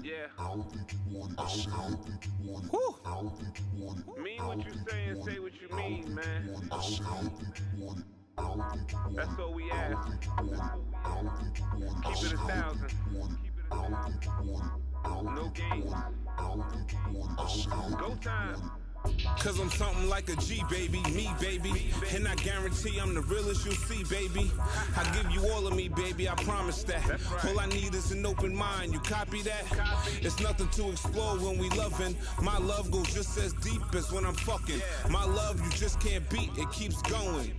Yeah. Whew. Mean what you say and say what you mean, man. That's all we ask. Keep it 1,000. No games. Go time. Cause I'm something like a G, baby, me, baby. And I guarantee I'm the realest you'll see, baby. I give you all of me, baby, I promise that. All I need is an open mind, you copy that? It's nothing to explore when we loving. My love goes just as deep as when I'm fucking. My love you just can't beat, it keeps going.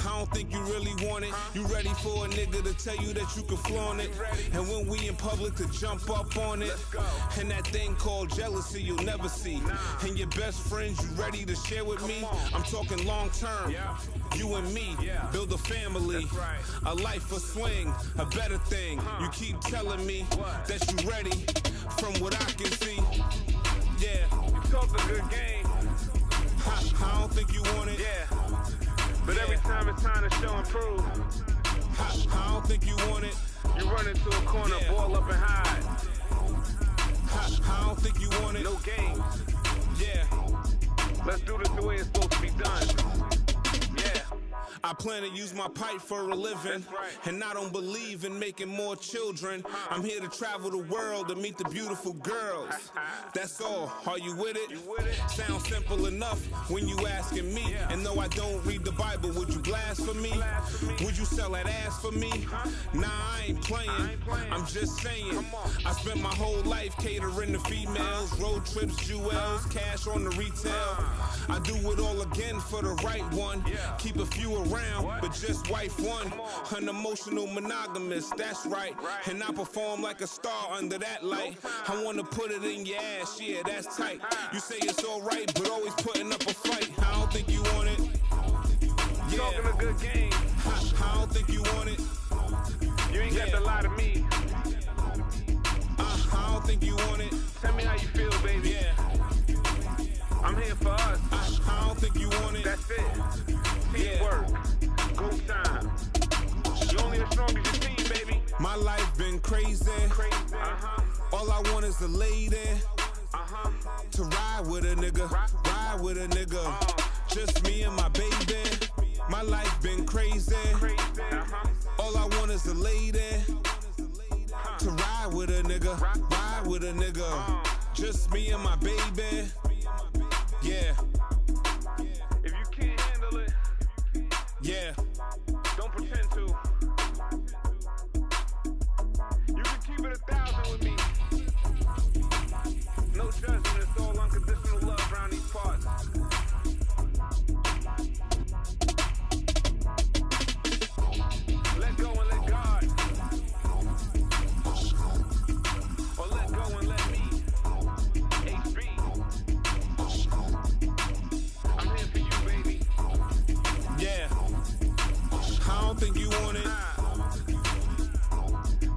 I don't think you really want it. You ready for a nigga to tell you that you can flaunt it? And when we in public to jump up on it. And that thing called jealousy you'll never see. And your best friends you ready to share with me? I'm talking long term. You and me, build a family. A life, a swing, a better thing. You keep telling me that you ready from what I can see. Yeah. You talk a good game. I don't think you want it. Yeah. But every time it's time to show and prove, I don't think you want it. you run into a corner, ball up and hide. I don't think you want it. No games. Yeah. Let's do this the way it's supposed to be done. Yeah. I plan to use my pipe for a living, and I don't believe in making more children. I'm here to travel the world and meet the beautiful girls. That's all. Are you with it? Sounds simple enough when you asking me. And though I don't read the Bible, would you blaspheme? Would you sell that ass for me? Nah, I ain't playing. I'm just saying. I spent my whole life catering to females, road trips, jewels, cash on the retail. I do it all again for the right one. Keep a few around, but just wife one. An emotional monogamous, that's right. And I perform like a star under that light. I wanna put it in your ass, yeah, that's tight. You say it's alright, but always putting up a fight. I don't think you want it. Yeah. Talking a good game. I don't think you want it. You ain't got to lie to me. I don't think you want it. Tell me how you feel, baby. Yeah. I'm here for us. I don't think you want it. That's it. Teamwork. Go time. You only as strong as your team, baby. My life been crazy. All I want is a lady. To ride with a nigga. Ride with a nigga. Just me and my baby. My life been crazy. All I want is a lady. To ride with a nigga. Ride with a nigga. Just me and my baby. Yeah. If you can't handle it, Yeah. don't pretend to. You can keep it 1,000 with me. No judgment, it's all unconditional love around these parts. Let go and let God. Or let go and let me. HB. I'm here for you, baby. Yeah. I don't think you want it.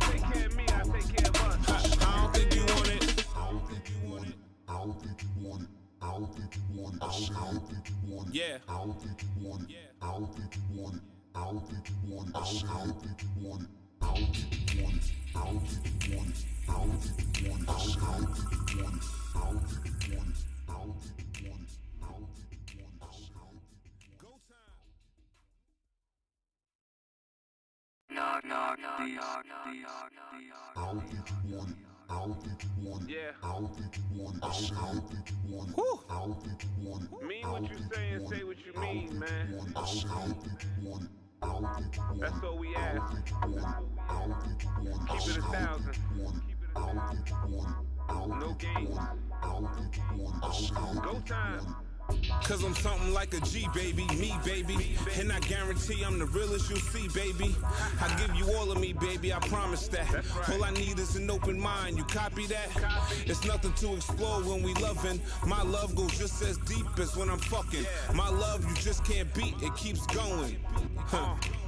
Take care of me, I take care of us. I don't think you want it. Yeah. Yeah. Mean what you say and say what you mean, man. That's all we ask. Keep it 1,000. No games. Go time. Cause I'm something like a G, baby, me, baby. And I guarantee I'm the realest you'll see, baby. I give you all of me, baby, I promise that. All I need is an open mind, you copy that? It's nothing to explore when we loving. My love goes just as deep as when I'm fucking. My love you just can't beat, it keeps going.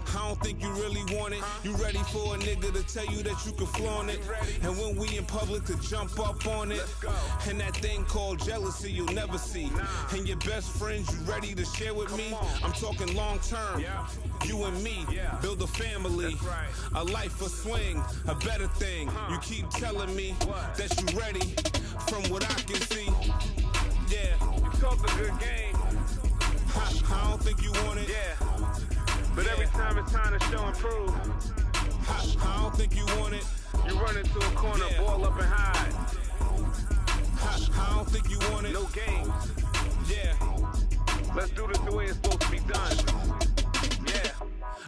I don't think you really want it. You ready for a nigga to tell you that you can flaunt it? And when we in public to jump up on it. And that thing called jealousy you'll never see. And your best friends you ready to share with me? I'm talking long term. You and me, build a family. A life, a swing, a better thing. You keep telling me that you ready from what I can see. Yeah, You talk a good game. I don't think you want it. Yeah. But every time it's time to show and prove, I don't think you want it. you run into a corner, ball up and hide. I don't think you want it. No games. Yeah, Let's do this the way it's supposed to be done. Yeah.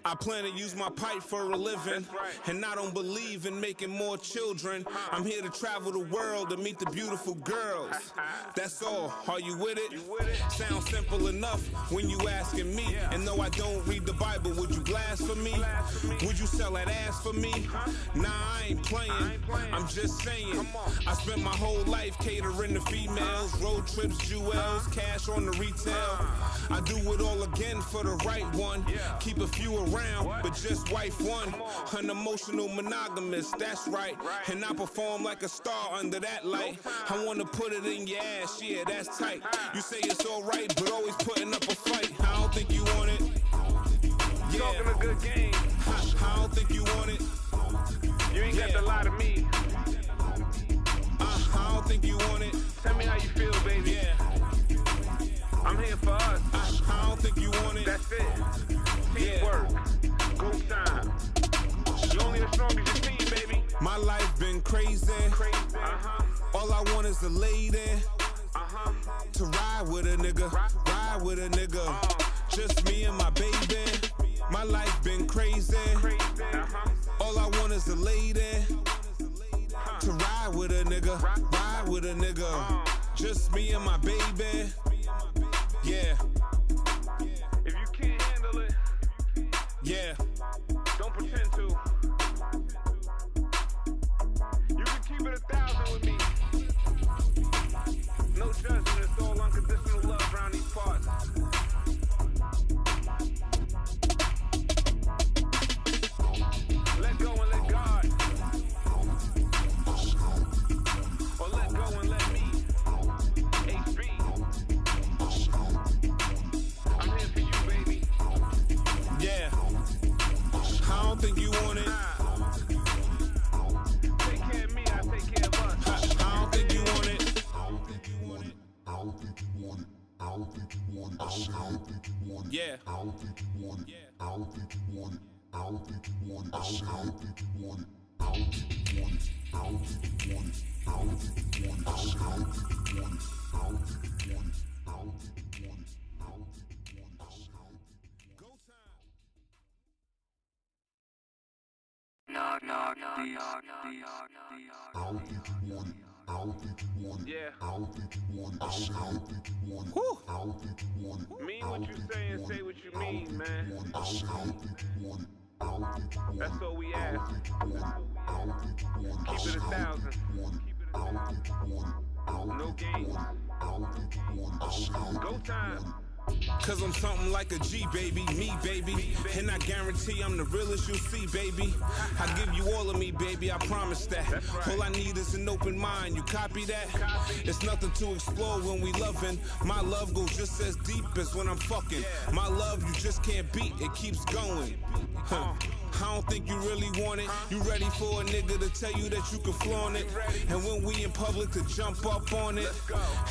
I plan to use my pipe for a living. And I don't believe in making more children. I'm here to travel the world to meet the beautiful girls. That's all. Are you with it? Sounds simple enough when you asking me. And though I don't read the Bible, would you blaspheme? Would you sell that ass for me? Nah, I ain't playing. I'm just saying. I spent my whole life catering to females, road trips, jewels, cash on the retail. I do it all again for the right one. Keep a few around, but just wife one. An emotional monogamous, that's right. And I perform like a star under that light. I wanna put it in your ass, yeah, that's tight. You say it's alright, but always putting up a fight. I don't think you want it. Talking a good game. I don't think you want it. You ain't got to lie to me. I don't think you want it. Tell me how you feel, baby. Yeah, I'm here for us. I don't think you want it. That's it. Teamwork. Go time. You only as strong as your team, baby. My life been crazy. All I want is a lady to ride with a nigga, ride with a nigga. Just me and my baby. My life been crazy. All I want is a lady to ride with a nigga, ride with a nigga. Just me and my baby. Yeah, If you can't handle it, yeah. don't pretend to. You can keep it 1,000 with me. No judgment, it's all unconditional love around these parts. Let go and let God. Or let go and let me. HB. I'm here for you, baby. Yeah, I don't think you want it. Take care of me, I take care of us. I don't think you want it. Yeah. Yeah. Whew. Mean what you say and say what you mean, man. That's all we ask. Keep it 1,000. No games. Go time. Cause I'm something like a G, baby, me, baby. And I guarantee I'm the realest you'll see, baby. I give you all of me, baby, I promise that. All I need is an open mind, you copy that? It's nothing to explore when we loving. My love goes just as deep as when I'm fucking. My love you just can't beat, it keeps going. I don't think you really want it. You ready for a nigga to tell you that you can flaunt it? And when we in public to jump up on it.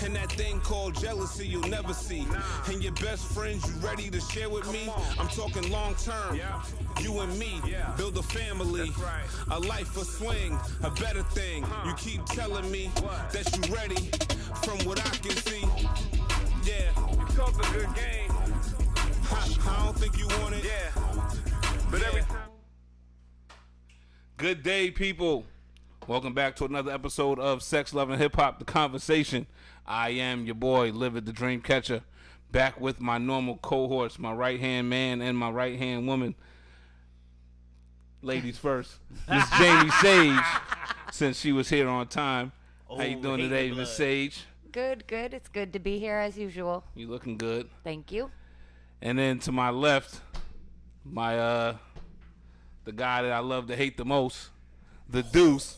And that thing called jealousy you'll never see. And your best friends you ready to share with me? I'm talking long term. You and me, build a family. A life, a swing, a better thing. You keep telling me that you ready from what I can see. Yeah, You talk a good game. I don't think you want it. Yeah. But every time. Good day, people. Welcome back to another episode of Sex, Love, and Hip Hop, The Conversation. I am your boy, Livid the Dream Catcher, back with my normal cohorts, my right-hand man and my right-hand woman. Ladies first. Miss Jamie Sage, since she was here on time. How you doing today, Miss Sage? Good, good. It's good to be here as usual. You looking good. Thank you. And then to my left, My the guy that I love to hate the most, the Deuce,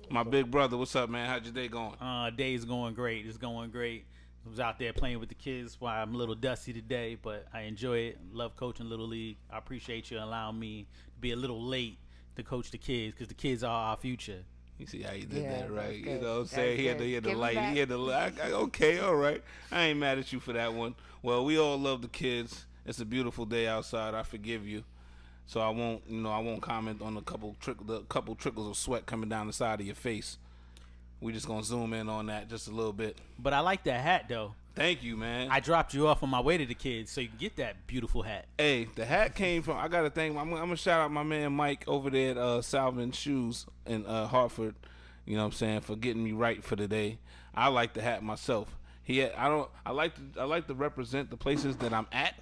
my big brother. What's up, man? How's your day going? Day's going great. It's going great. I was out there playing with the kids. Why I'm a little dusty today, but I enjoy it. Love coaching Little League. I appreciate you allowing me to be a little late to coach the kids because the kids are our future. You see how you did Yeah, that, right? that's You good. know what I'm That's saying? He had good. the Give him light. that. He had the okay, all right. I ain't mad at you for that one. Well, we all love the kids. It's a beautiful day outside. I forgive you. So I won't comment on the couple trickles of sweat coming down the side of your face. We just gonna zoom in on that just a little bit. But I like that hat, though. Thank you, man. I dropped you off on my way to the kids so you can get that beautiful hat. Hey, the hat came from. I gotta thank. I'm gonna shout out my man Mike over there at Salvin Shoes in Hartford. You know what I'm saying, for getting me right for the day. I like the hat myself. I like to represent the places that I'm at.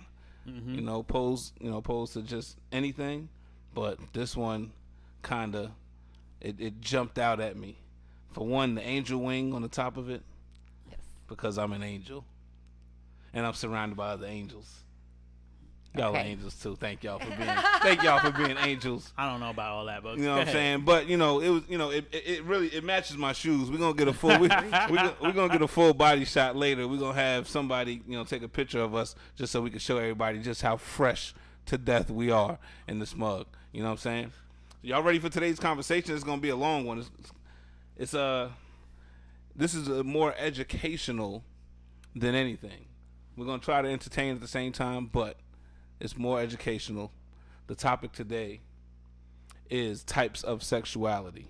You know, opposed to just anything. But this one kinda it jumped out at me. For one, the angel wing on the top of it. Yes. Because I'm an angel. And I'm surrounded by other angels. Y'all are Okay. angels too. Thank y'all for being angels. I don't know about all that, but You know go what I'm ahead. saying? But it really matches my shoes. We're gonna get a full we're gonna get a full body shot later. We're gonna have somebody, take a picture of us just so we can show everybody just how fresh to death we are in this mug. You know what I'm saying? Y'all ready for today's conversation? It's gonna be a long one. This is a more educational than anything. We're gonna try to entertain at the same time, but it's more educational. The topic today is types of sexuality.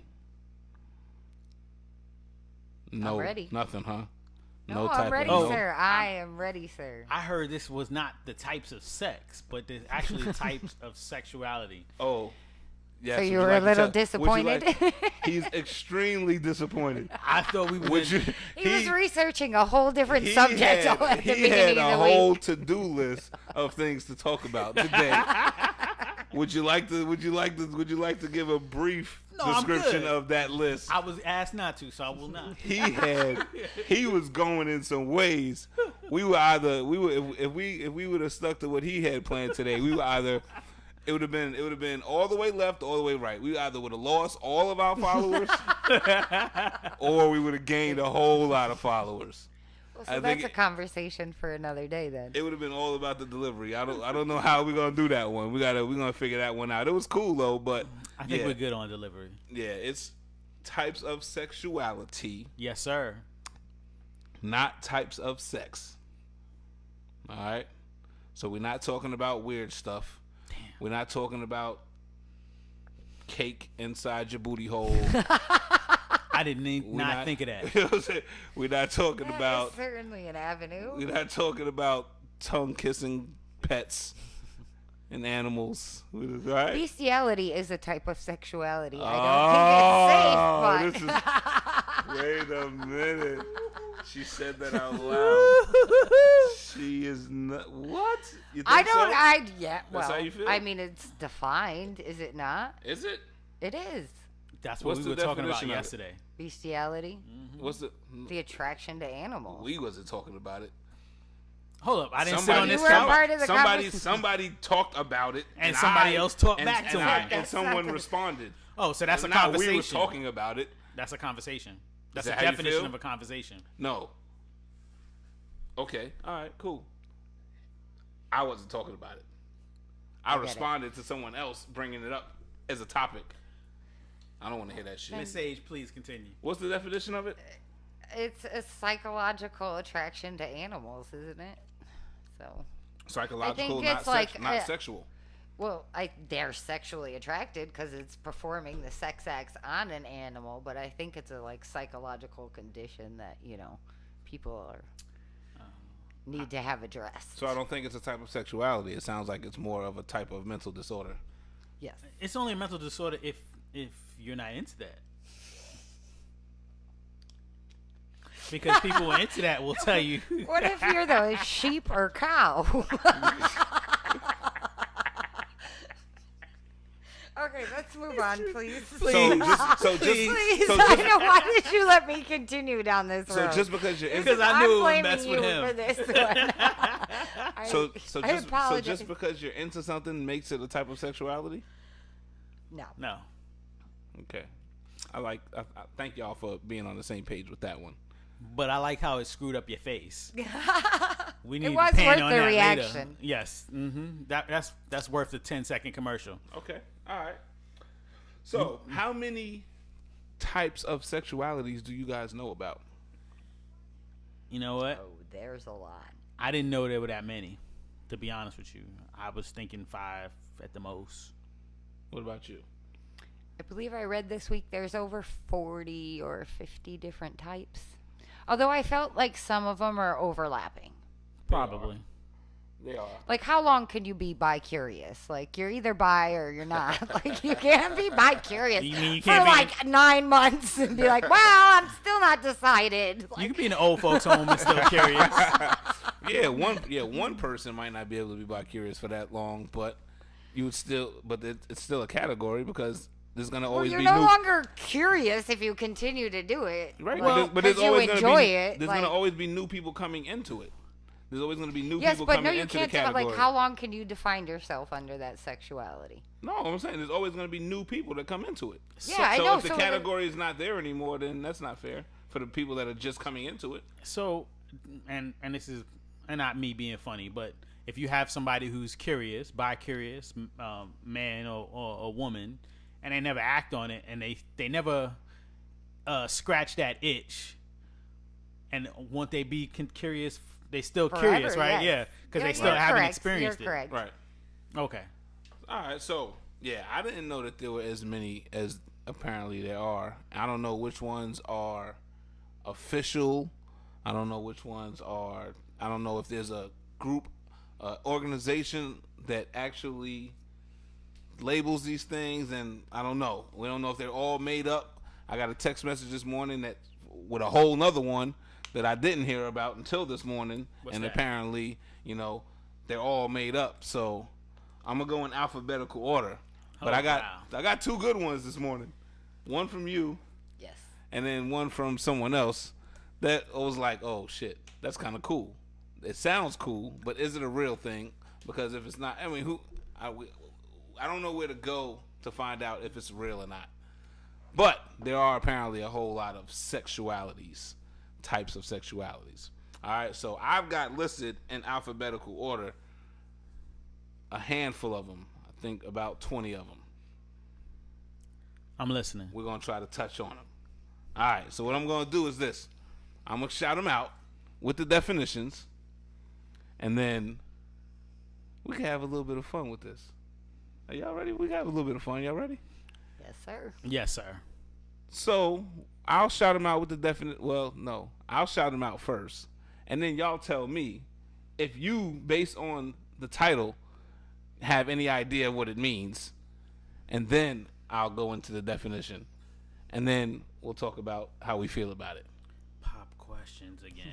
No, I'm ready. nothing, huh? No, type I'm ready, of, sir. I am ready, sir. I heard this was not the types of sex, but the actually types of sexuality. Oh, yes. So would you were like a to little would you disappointed? He's extremely disappointed. I thought we Would you? He was researching a whole different he subject had, at the he beginning had a of the whole week. to-do list of things to talk about today. Would you like to give a brief No, I'm description good. of that list? I was asked not to, so I will not. He was going in some ways. If we would have stuck to what he had planned today, it would have been all the way left, all the way right. We either would have lost all of our followers, or we would have gained a whole lot of followers. Well, I so think that's a conversation for another day then. It would have been all about the delivery. I don't know how we're gonna do that one. We're gonna figure that one out. It was cool though, but I think yeah, we're good on delivery. Yeah, it's types of sexuality, Yes, sir. not types of sex. All right. So we're not talking about weird stuff. Damn. We're not talking about cake inside your booty hole. I didn't not think of that. You know what I'm saying? We're not talking That about. is certainly an avenue. We're not talking about tongue kissing pets and animals. Right? Bestiality is a type of sexuality. I don't think it's safe, but Wait a minute. She said that out loud. She is not. What? You think I don't. so? Yeah. That's Well, how you feel? I mean, it's defined, is it not? Is it? It is. That's what What's we were the talking about definition of it? yesterday. Bestiality, What's the attraction to animals. We wasn't talking about it. Hold up, I didn't sit Somebody- on this You were a couch. part of the somebody conversation. somebody talked about it, And somebody else talked and- back and to I- him. and That's someone not- responded. Oh, so that's a Now, conversation. we were talking about it. That's a conversation. That's that a how you definition feel? of a conversation. No. Okay. All right. Cool. I wasn't talking about it. I get it. responded to someone else bringing it up as a topic. I don't want to hear that shit. Miss Sage, please continue. What's the definition of it? It's a psychological attraction to animals, isn't it? So, Psychological, I think not it's like, not sexual. well, they're sexually attracted because it's performing the sex acts on an animal, but I think it's a psychological condition that people need to have addressed. So I don't think it's a type of sexuality. It sounds like it's more of a type of mental disorder. Yes. It's only a mental disorder if you're not into that. Because people who are into that will tell you. What if you're the sheep or cow? Okay, let's move on, please. Please, Please, so I just, know. Why did you let me continue down this so road? just because you're into Because I knew it would I'm blaming mess you with him. for this one. So I just apologize. because you're into something makes it a type of sexuality? No. No. Okay. I thank y'all for being on the same page with that one. But I like how it screwed up your face. We need was to pan worth on the that later. reaction. Yes. That's worth the 10-second commercial. Okay. All right. So, how many types of sexualities do you guys know about? You know what? Oh, there's a lot. I didn't know there were that many. To be honest with you, I was thinking 5 at the most. What about you? I believe I read this week there's over 40 or 50 different types. Although I felt like some of them are overlapping. Probably. They are. Like, how long can you be bi-curious? Like, you're either bi or you're not. Like, you can't be bi-curious You mean you for can't be- like 9 months and be like, well, I'm still not decided. You Like, could be in an old folks' home and still curious. One person might not be able to be bi-curious for that long, but it's still a category because there's gonna well, always you're be no new. longer curious if you continue to do it. Right, Like, but there's 'cause you always enjoy gonna be it. there's like, gonna always be new people coming into it. There's always gonna be new yes, people but coming no, you into can't the tell. category. Like, how long can you define yourself under that sexuality? No, I'm saying there's always gonna be new people that come into it. Yeah, I so know. if the So category is not there anymore, then that's not fair for the people that are just coming into it. So, and this is not me being funny, but if you have somebody who's curious, bi-curious, man or woman, and they never act on it, and they never scratch that itch, and won't they be curious? They still curious, Forever, right? yes. Yeah, because they You're still haven't correct. experienced You're it. correct. Right. Okay. All right. So yeah, I didn't know that there were as many as apparently there are. I don't know which ones are official. I don't know which ones are. I don't know if there's a group, organization that actually labels these things, and I don't know. We don't know if they're all made up. I got a text message this morning that with a whole nother one that I didn't hear about until this morning, What's and that? apparently, they're all made up. So I'm gonna go in alphabetical order. But Oh, I got wow. I got 2 good ones this morning. One from you, Yes. and then one from someone else that I was like, oh shit, that's kind of cool. It sounds cool, but is it a real thing? Because if it's not, I mean, I don't know where to go to find out if it's real or not. But there are apparently a whole lot of types of sexualities. All right, so I've got listed in alphabetical order a handful of them. I think about 20 of them. I'm listening. We're going to try to touch on them. All right, so what I'm going to do is this. I'm going to shout them out with the definitions, and then we can have a little bit of fun with this. Are y'all ready? We got a little bit of fun. Y'all ready? Yes, sir. Yes, sir. So I'll shout them out with the definite. Well, no, I'll shout them out first, and then y'all tell me if you, based on the title, have any idea what it means, and then I'll go into the definition, and then we'll talk about how we feel about it. Pop questions again.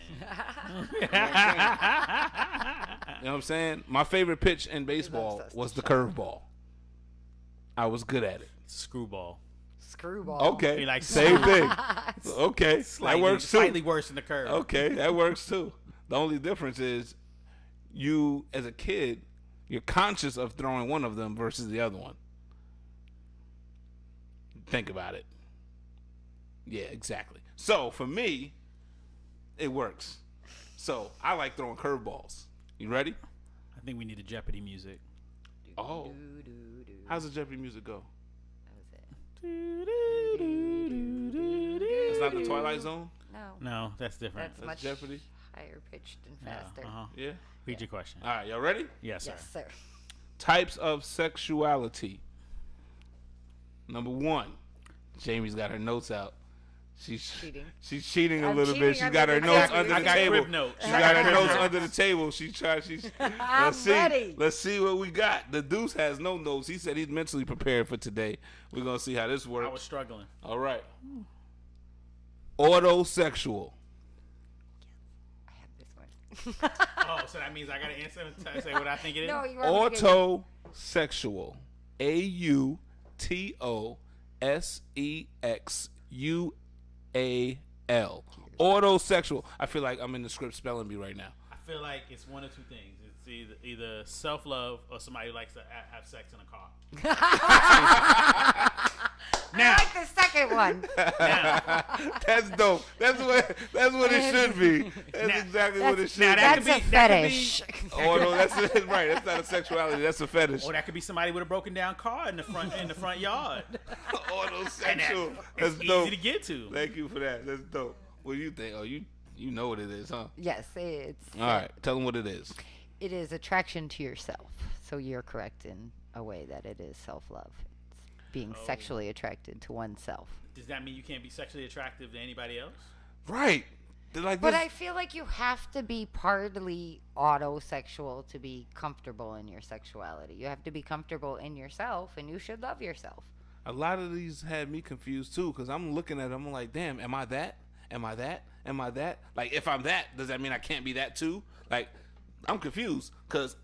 You know what I'm saying? My favorite pitch in baseball loves us was to the curveball. I was good at it. Screwball. Screwball. Okay, Be like same thing. Okay, Slightly, that works too. Slightly worse than the curve. Okay, that works too. The only difference is you, as a kid, you're conscious of throwing one of them versus the other one. Think about it. Yeah, exactly. So for me, it works. So I like throwing curveballs. You ready? I think we need a Jeopardy music. Oh, how's the Jeopardy music go? That was it. It's not the Twilight Zone. No. No, that's different. That's That's much Jeopardy. higher pitched and Yeah, faster. uh-huh. Yeah. Read your question. All right, y'all ready? Yes, sir. Yes, sir. Types of sexuality. Number 1. Jamie's got her notes out. She's Cheating. She's cheating a I'm little cheating bit. She's under got her the notes table. under I the got table. crib notes. She got her notes under the table. She's I'm let's see. ready. Let's see what we got. The Deuce has no notes. He said he's mentally prepared for today. We're gonna see how this I works. was struggling. All right. Autosexual. I have this one. Oh, so that means I got to answer and say what I think it is? No, you want me to get- Autosexual. AUTOSEXUAL. Autosexual. I feel like I'm in the script spelling bee right now. I feel like it's one of two things. It's either self love or somebody who likes to have sex in a car. I like the second one. That's dope. That's what it should be. That's exactly what it should be. That's a fetish. Oh no, that's right. That's not a sexuality. That's a fetish. Or that could be somebody with a broken down car in the front yard. Autosexual. It's That's dope. easy to get to. Thank you for that. That's dope. What do you think? Oh, you know what it is, huh? Yes, it's. All right. Tell them what it is. It is attraction to yourself. So you're correct in a way that it is self-love. It's being sexually attracted to oneself. Does that mean you can't be sexually attractive to anybody else? Right. Like But this. I feel like you have to be partly autosexual to be comfortable in your sexuality. You have to be comfortable in yourself, and you should love yourself. A lot of these had me confused too, because I'm looking at them, I'm like, damn, am I that? Am I that? Am I that? Like, if I'm that, does that mean I can't be that too? Like, I'm confused, because,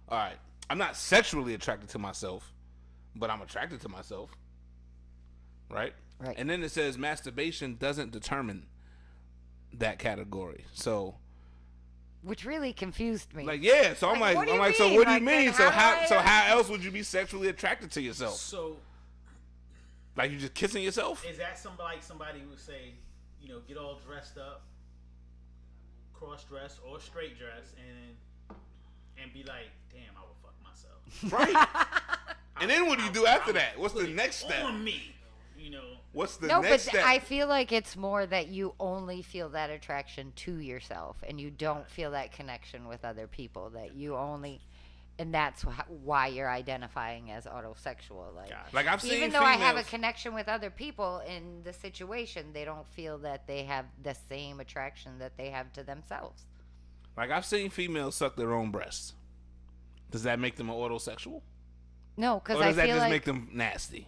all right, I'm not sexually attracted to myself, but I'm attracted to myself, right? Right. And then it says masturbation doesn't determine that category. So, Which really confused me. like, yeah. So I'm Like, like, what do I'm you like, so mean? what do you Like, mean? then So how how, do I- how else would you be sexually attracted to yourself? So Like, you just kissing yourself? is that somebody who would say, get all dressed up, cross dress or straight dress, and be like, damn, I would fuck myself. Right. And then what do you do after that? What's the Put it next step? on me, What's the no, next but step? I feel like it's more that you only feel that attraction to yourself, and you don't feel that connection with other people. That you only, and that's why you're identifying as autosexual. Like, I've seen even though I have a females- connection with other people in the situation, they don't feel that they have the same attraction that they have to themselves. Like, I've seen females suck their own breasts. Does that make them an autosexual? No, because Or I does that feel just like make them nasty?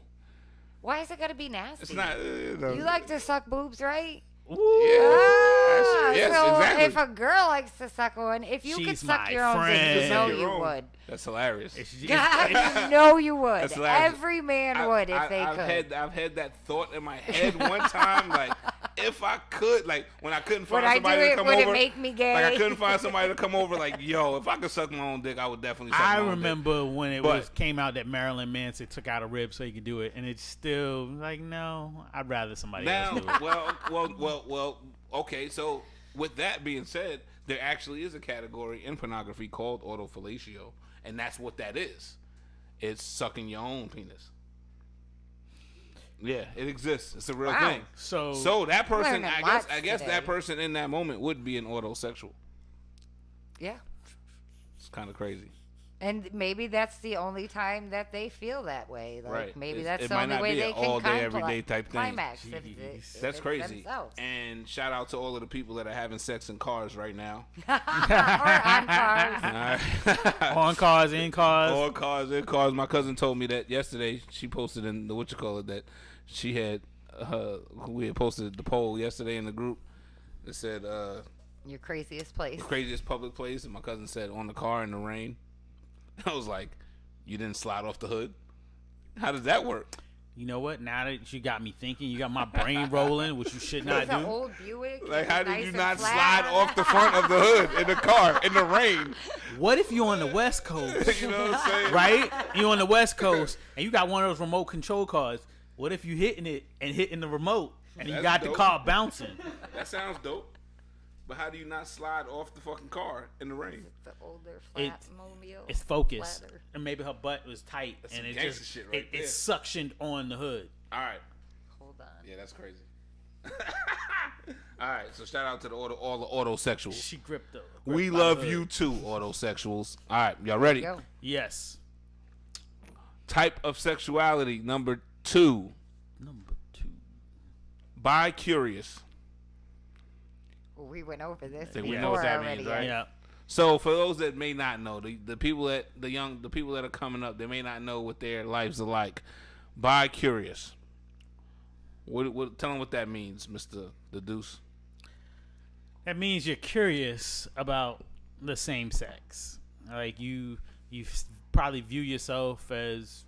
why is it gotta be nasty? It's not. You like to suck boobs, right? Yeah. Ah, Yes, so exactly. if a girl likes to suck one, if you could She's suck my your own dick, friend. you know Your you own. would. That's hilarious. You know you would. That's hilarious. Every man would if they could. I've had that thought in my head one time, like, if I could, like, when I couldn't Would find I do somebody to it? come Would over. it make me gay? Like, I couldn't find somebody to come over, like, yo, if I could suck my own dick, I would definitely suck my I own remember when it But- came out that Marilyn Manson took out a rib so he could do it, and it's still like, no, I'd rather somebody Now, else do it. well, okay, so with that being said, there actually is a category in pornography called autofellatio, and that's what that is. It's sucking your own penis. Yeah, it exists. It's a real Wow. thing. So that person, Learning I lots guess today. that person in that moment would be an autosexual. Yeah. It's kind of crazy. And maybe that's the only time that they feel that way. Like Right. maybe It's- that's it the might only not way be they an can all-day, everyday type thing. climax. If Jeez. if That's it's crazy. themselves. And shout out to all of the people that are having sex in cars right now. or on cars. All right. on cars, in cars. All cars, in cars. My cousin told me that yesterday. She posted in the that she had we had posted the poll yesterday in the group. It said Your craziest place. craziest public place, and my cousin said on the car in the rain. I was like, you didn't slide off the hood? How does that work? You know what? Now that you got me thinking, you got my brain rolling, which you should not It's an do. old Buick. Like, it's how did nice you and not flat. slide off the front of the hood in the car in the rain? What if you're on the West Coast, You know what I'm saying? right? You're on the West Coast, and you got one of those remote control cars. What if you hitting it and hitting the remote, and you That's got dope. the car bouncing? That sounds dope. But how do you not slide off the fucking car in the rain? The older flat mobile. It's focused, Flatter. and maybe her butt was tight, That's and some it gangsta just shit right it there. suctioned on the hood. All right. Hold on. Yeah, that's crazy. All right, so shout out to all the autosexuals. She gripped the. We gripped by the love hood. you too, autosexuals. All right, y'all ready? Go. Yes. Type of sexuality number 2, Number 2. bi-curious. Well, we went over this Think before we know what that already. means, right? Yeah. So for those that may not know, the people that the people that are coming up, they may not know what their lives are like. Bi-curious. What tell them what that means, Mr. The Deuce. That means you're curious about the same sex. Like you probably view yourself as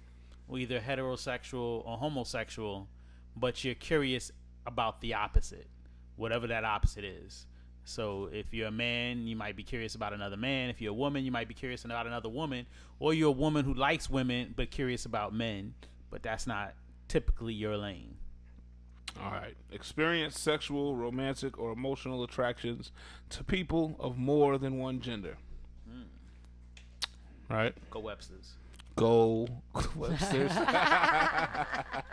either heterosexual or homosexual, but you're curious about the opposite, whatever that opposite is. So if you're a man, you might be curious about another man. If you're a woman, you might be curious about another woman. Or you're a woman who likes women but curious about men. But that's not typically your lane. All right. Experience sexual, romantic, or emotional attractions to people of more than one gender. Right? Go Webster's. Go Webster's. I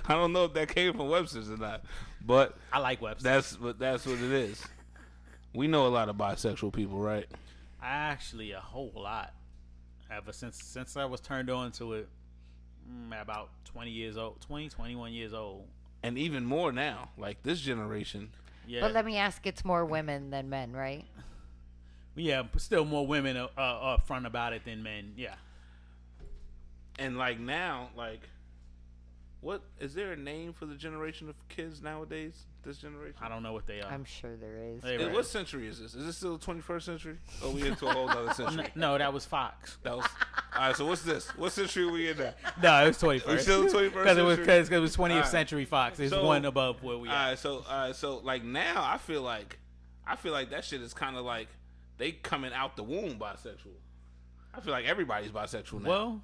don't know if that came from Webster's or not, but I like Webster's. that's what it is. We know a lot of bisexual people, right? Actually, a whole lot. Ever since I was turned on to it, at about 21 years old. And even more now, like this generation. Yeah. But let me ask, it's more women than men, right? Yeah, but still more women are upfront about it than men. Yeah. And like now, like, what is there a name for the generation of kids nowadays? This generation? I don't know what they are. I'm sure there is. They right. What century is this? Is this still the 21st century? Or are we into a whole other century? No, that was Fox. That was all right. So what's this? What century are we in now? No, it was 21st. We still 21st century? Because it was 20th All right. century Fox. It's So- one above where we All are. right. So like now, I feel like that shit is kind of like they coming out the womb bisexual. I feel like everybody's bisexual now. Well,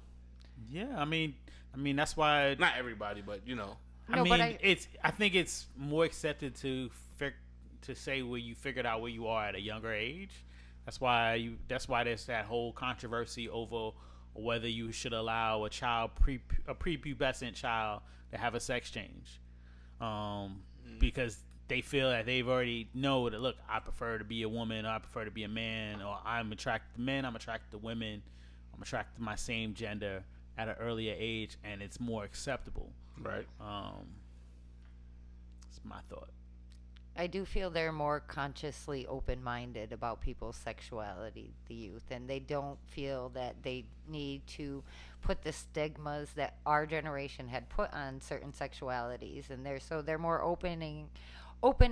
yeah. I mean that's why. Not everybody, but you know. No, I mean, but I think it's more accepted to say where you figured out where you are at a younger age. That's why there's that whole controversy over whether you should allow a prepubescent child to have a sex change, because they feel that they've already know that, look, I prefer to be a woman, or I prefer to be a man, or I'm attracted to men, I'm attracted to women, I'm attracted to my same gender at an earlier age, and it's more acceptable. Right. It's my thought. I do feel they're more consciously open-minded about people's sexuality, the youth, and they don't feel that they need to put the stigmas that our generation had put on certain sexualities, and they're more open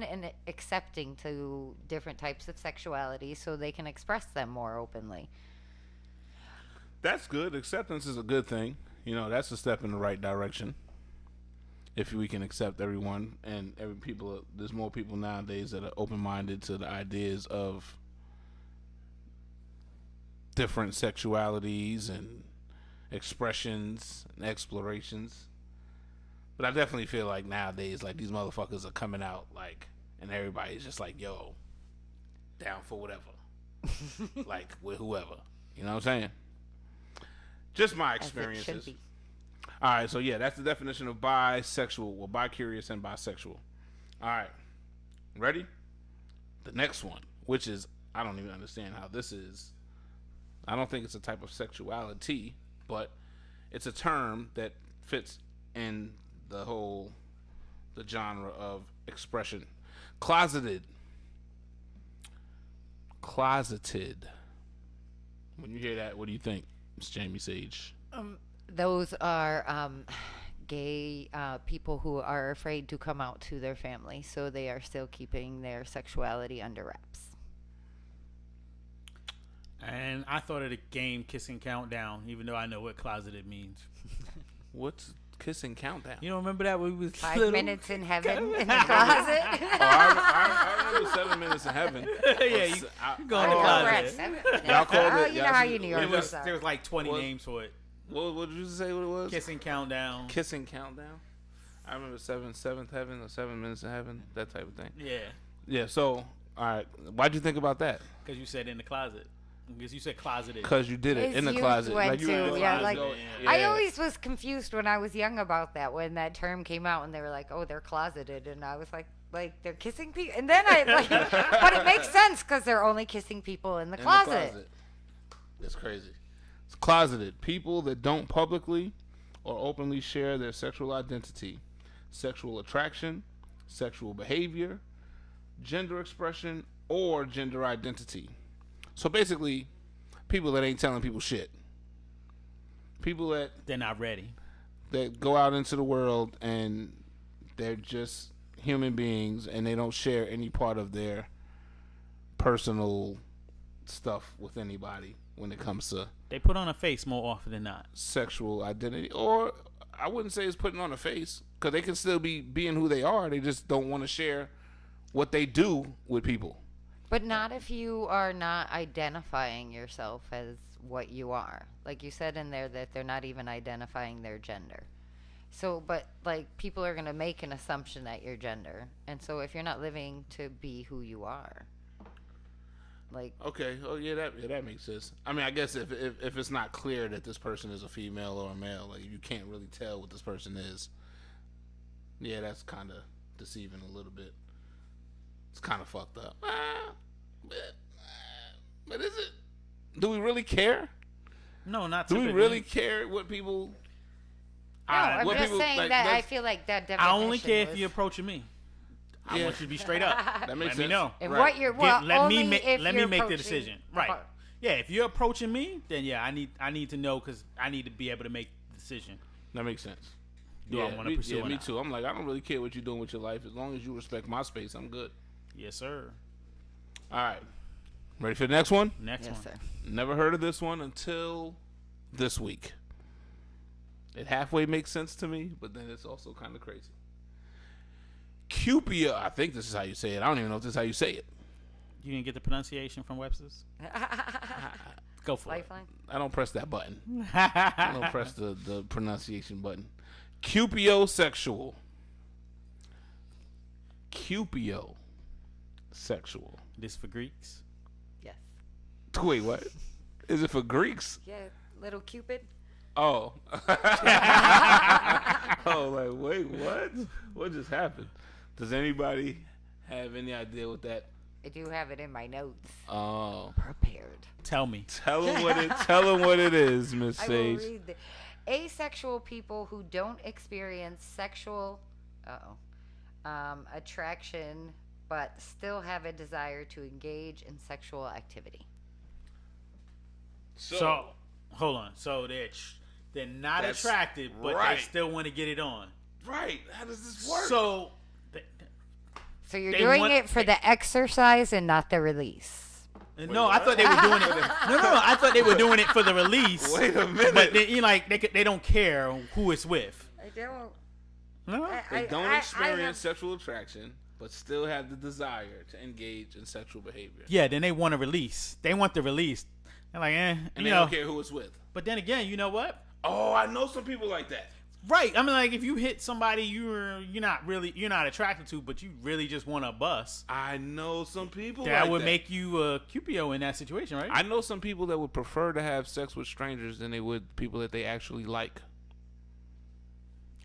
and accepting to different types of sexuality, so they can express them more openly. That's good. Acceptance is a good thing. You know, that's a step in the right direction. If we can accept everyone and there's more people nowadays that are open-minded to the ideas of different sexualities and expressions and explorations. But I definitely feel like nowadays, like, these motherfuckers are coming out, like, and everybody's just like, yo, down for whatever. Like, with whoever. You know what I'm saying? Just my As it should experiences. be. All right, so yeah, that's the definition of bisexual. Well, bi-curious and bisexual. All right, ready? The next one, which is, I don't even understand how this is. I don't think it's a type of sexuality, but it's a term that fits in the genre of expression. Closeted. When you hear that, what do you think, Ms. Jamie Sage? Those are gay people who are afraid to come out to their family, so they are still keeping their sexuality under wraps. And I thought of the game Kissing Countdown, even though I know what closeted means. What's Kissing Countdown? You don't remember that when we was 5 little? minutes in heaven in the closet. I remember 7 minutes in heaven. Yeah, you going to Oh, we're at closet. 7 minutes. Y'all called Oh, it- you know y'all how should- you New It Yorkers was, are. there was like 20 What? names for it. What did you say what it was? Kissing Countdown. Kissing Countdown. I remember seventh heaven or 7 minutes in heaven, that type of thing. Yeah, Yeah. So, all right, why'd you think about that? because you said in the closet. Because you said closeted. Because you did it His in the youth closet. went Like you were in to- the yeah, closet. like- Go- I yeah. always was confused when I was young about that, when that term came out and they were like, oh, they're closeted. And I was like they're kissing people. And then but it makes sense because they're only kissing people in the In closet. That's crazy. It's closeted. People that don't publicly or openly share their sexual identity, sexual attraction, sexual behavior, gender expression, or gender identity. So basically, people that ain't telling people shit. People that They're not ready. go out into the world and they're just human beings and they don't share any part of their personal stuff with anybody when it comes to They put on a face more often than not. sexual identity. Or I wouldn't say it's putting on a face, because they can still be being who they are. They just don't want to share what they do with people. But not if you are not identifying yourself as what you are. Like you said in there that they're not even identifying their gender. So, but like people are going to make an assumption at your gender. And so if you're not living to be who you are, like, Okay. Oh yeah, that makes sense. I mean, I guess if it's not clear that this person is a female or a male, like you can't really tell what this person is. Yeah, that's kind of deceiving a little bit. It's kind of fucked up. But is it? Do we really care? No, not Do we typically. really care what people? no, I'm what just people, saying like, that I that's- feel like that definition I only care if was- you're approaching me. I Yeah. want you to be straight up. That makes Let sense. me know. And Right. what you're, well, Let me only make if let you're me make the approaching decision. Right. about- Yeah, if you're approaching me, then yeah, I need to know because I need to be able to make the decision. That makes sense. Do I want to pursue Yeah, or me not? too. I'm like, I don't really care what you're doing with your life. As long as you respect my space, I'm good. Yes, sir. All right. Ready for the next one? Next Yes, one. sir. Never heard of this one until this week. It halfway makes sense to me, but then it's also kind of crazy. Cupia, I think this is how you say it. I don't even know if this is how you say it. You didn't get the pronunciation from Webster's? Go for Lifeline. I don't press that button. it. I don't press the pronunciation button. Cupiosexual. Cupiosexual. This for Greeks. Yes. Wait, what? Is it for Greeks? Yeah, little Cupid. Oh. Oh, like, wait, what? What just happened? Does anybody have any idea what that? I do have it in my notes. Oh. Prepared. Tell me. Tell them what it is, Miss I will Sage. read the asexual people who don't experience sexual attraction but still have a desire to engage in sexual activity. So, hold on. So they're not That's attracted, but right. they still want to get it on. Right. How does this work? So, So you're They doing want- it for the exercise and not the release. no, I thought they were doing it. No, I thought they were doing it for the release. Wait a minute. But they don't care who it's with. I don't. No. They don't experience sexual attraction, but still have the desire to engage in sexual behavior. Yeah, then they want to release. They want the release. They're like, And you they know. don't care who it's with. But then again, you know what? Oh, I know some people like that. Right. I mean, like if you hit somebody you're not attracted to, but you really just want to bust, I know some people that like would that. make you a Cupio in that situation, right? I know some people that would prefer to have sex with strangers than they would people that they actually like.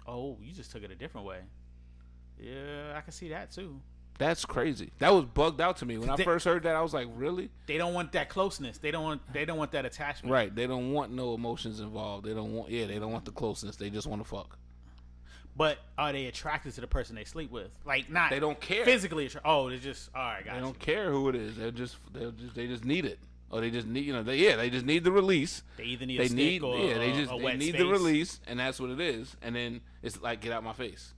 Oh, you just took it a different way. Yeah, I can see that too. That's crazy. That was bugged out to me when I They- first heard that. I was like, really? They don't want that closeness. They don't want that attachment. Right. They don't want no emotions involved. They don't want the closeness. They just want to fuck. But are they attracted to the person they sleep with? Like not They don't care. physically attracted. Oh, they're just all right, guys. They don't care who it is. They just need it. Or they just need they just need the release. They either need They a stick need or they a wet need space. the release, and that's what it is. And then it's like, get out my face.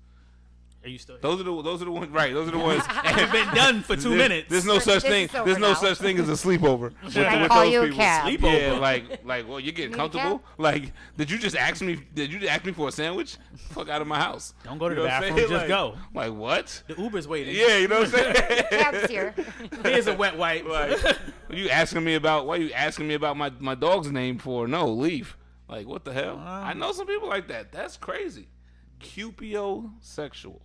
Are you still here? Those are the ones. Right. Those are the ones. It's been done for 2 minutes. There's no such This thing. is over There's no now. such thing as a sleepover. Should I call you a cab? Yeah, Sleepover. like, well, you're getting Need a comfortable. cab? Like, did you just ask me? Did you ask me for a sandwich? Fuck out of my house. Don't go to You the know what I'm bathroom, saying? just Like- go. Like what? The Uber's waiting. Yeah, you know what I'm saying. Cabs here. Here's a wet wipe. Like, why you asking me about my dog's name for? No, leave. Like, what the hell? I know some people like that. That's crazy. Cupiosexual.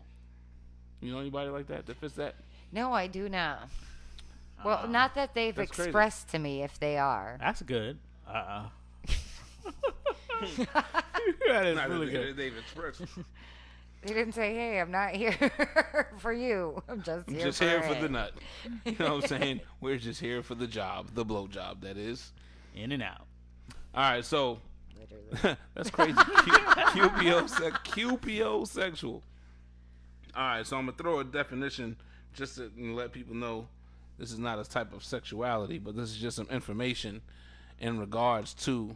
You know anybody like that that fits that? No, I do not. Well, not that they've that's crazy. expressed to me if they are. That's good. That is Not really that good. They've expressed. They didn't say, "Hey, I'm not here for you. I'm just here Just for here for it." the nut. You know what I'm saying? We're just here for the job, the blow job, that is. In and out. All right, so Literally. that's crazy. Cupiosexual. All right, so I'm gonna throw a definition just to let people know this is not a type of sexuality, but this is just some information in regards to,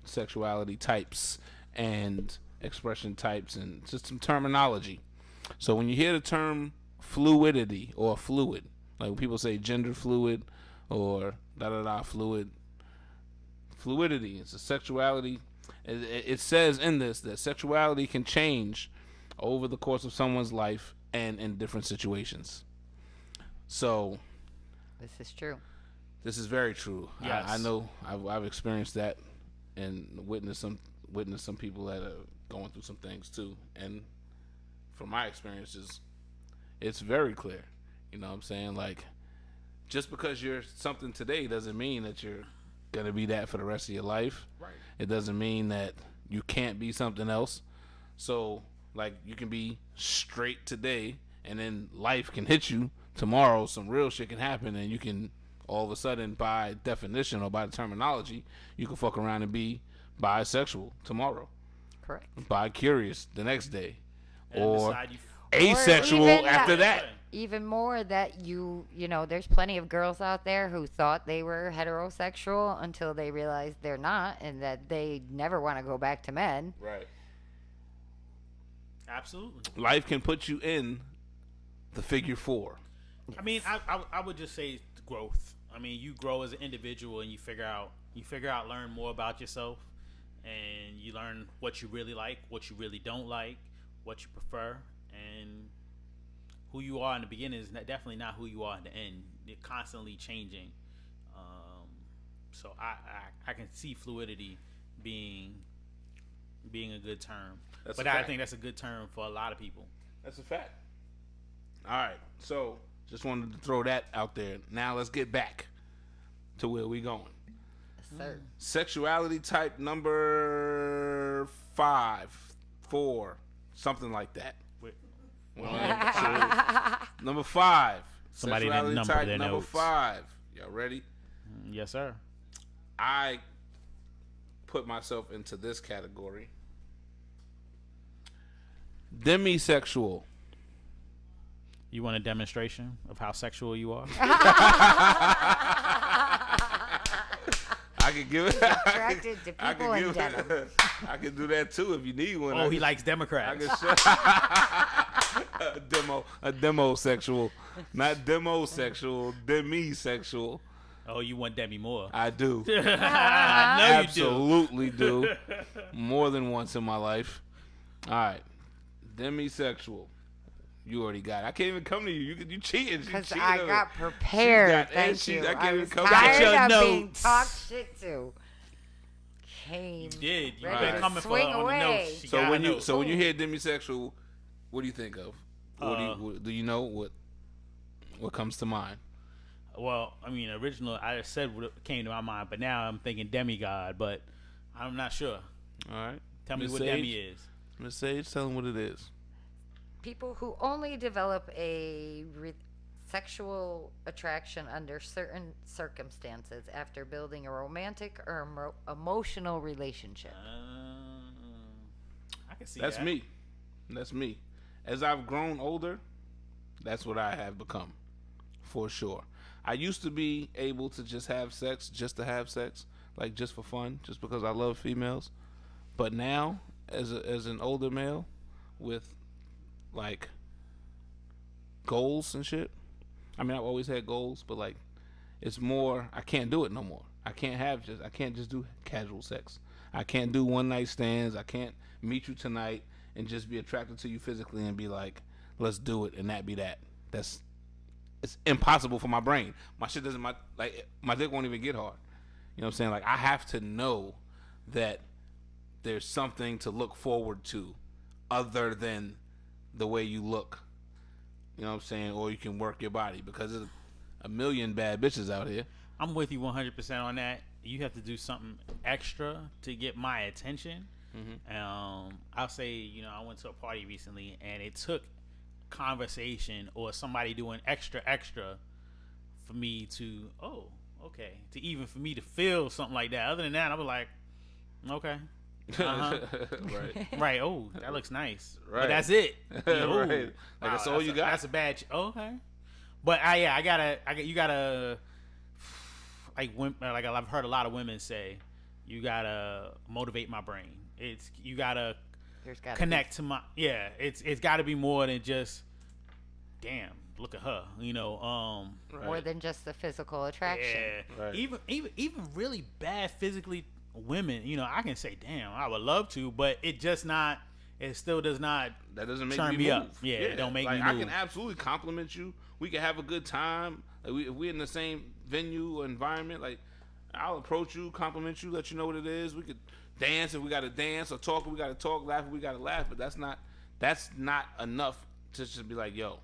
sexuality types and expression types and just some terminology. So when you hear the term fluidity or fluid, like when people say gender fluid or fluid, fluidity is a sexuality. It says in this that sexuality can change over the course of someone's life and in different situations. So This is true. this is very true. Yes. I know I've experienced that and witnessed some people that are going through some things too. And from my experiences, it's very clear. You know what I'm saying? Like, just because you're something today doesn't mean that you're going to be that for the rest of your life. Right. It doesn't mean that you can't be something else. So, like, you can be straight today, and then life can hit you tomorrow. Some real shit can happen, and you can all of a sudden, by definition or by the terminology, you can fuck around and be bisexual tomorrow, Correct. bi-curious the next day, And or decide you- asexual even after that- that. Even more that you know, there's plenty of girls out there who thought they were heterosexual until they realized they're not, and that they never want to go back to men. Right. Absolutely. Life can put you in the figure 4. I mean, I would just say growth. I mean, you grow as an individual, and you figure out, learn more about yourself, and you learn what you really like, what you really don't like, what you prefer, and who you are in the beginning is definitely not who you are in the end. You're constantly changing. So I can see fluidity being a good term. That's But a I fact. think that's a good term for a lot of people. That's a fact. All right. So, just wanted to throw that out there. Now let's get back to where we going. Yes, sir. Sexuality type number 5, 4, something like that. Wait, Number 5. Somebody didn't Sexuality number type their number notes. 5. Y'all ready? yes, sir. I put myself into this category. Demisexual. You want a demonstration of how sexual you are? I could give it. Attracted to I people could in give denim. it. I could do that too if you need one. Oh, I he could- likes I Democrats. could a demosexual, not demosexual, demisexual. Oh, you want Demi Moore? I do. I know you do. Absolutely do. More than once in my life. All right, demisexual. You already got it. I can't even come to you. You cheating. Because cheating I on got it. prepared. She got- and Thank she- you. I can't I even was come- Got your tired of being notes. talked shit to. Came. Did you ready been to coming for swing her on the away. notes? She So got when her you notes. when you hear demisexual, what do you think of? Do you know what comes to mind? Well, I mean, original, I just said what came to my mind, but now I'm thinking demigod, but I'm not sure. All right. Tell me Miss what Sage? demi is. Miss Sage, tell them what it is. People who only develop a sexual attraction under certain circumstances after building a romantic or emotional relationship. I can see That's that. me. That's me. As I've grown older, that's what I have become, for sure. I used to be able to just have sex, just to have sex, like just for fun, just because I love females. But now, as an older male, with like goals and shit. I mean, I've always had goals, but like, it's more. I can't do it no more. I can't just do casual sex. I can't do one night stands. I can't meet you tonight and just be attracted to you physically and be like, let's do it, and that be that. It's impossible for my brain. My shit doesn't. My dick won't even get hard. You know what I'm saying? Like, I have to know that there's something to look forward to other than the way you look. You know what I'm saying? Or you can work your body, because there's a million bad bitches out here. I'm with you 100% on that. You have to do something extra to get my attention. I'll say, I went to a party recently, and it took conversation or somebody doing extra for me to, for me to feel something like that. Other than that, I was like, okay. Right. Right. Oh, that looks nice. Right. But that's it. Ooh. Right. Like, that's all you got? That's a bad. Okay. But you gotta like I've heard a lot of women say, you gotta motivate my brain. You gotta There's gotta connect to my It's gotta be more than just, damn, look at her. be more than just the physical attraction. Yeah. Right. Even really bad physically women, I can say, damn, I would love to, but it's it still does not. That doesn't make Turn me me move. up. Yeah, it don't make like, me I move. can absolutely compliment you. We can have a good time. Like, if we're in the same venue or environment, like I'll approach you, compliment you, let you know what it is. We could dance if we got to dance, or talk if we got to talk, laugh if we got to laugh. But that's not enough to just be like, yo,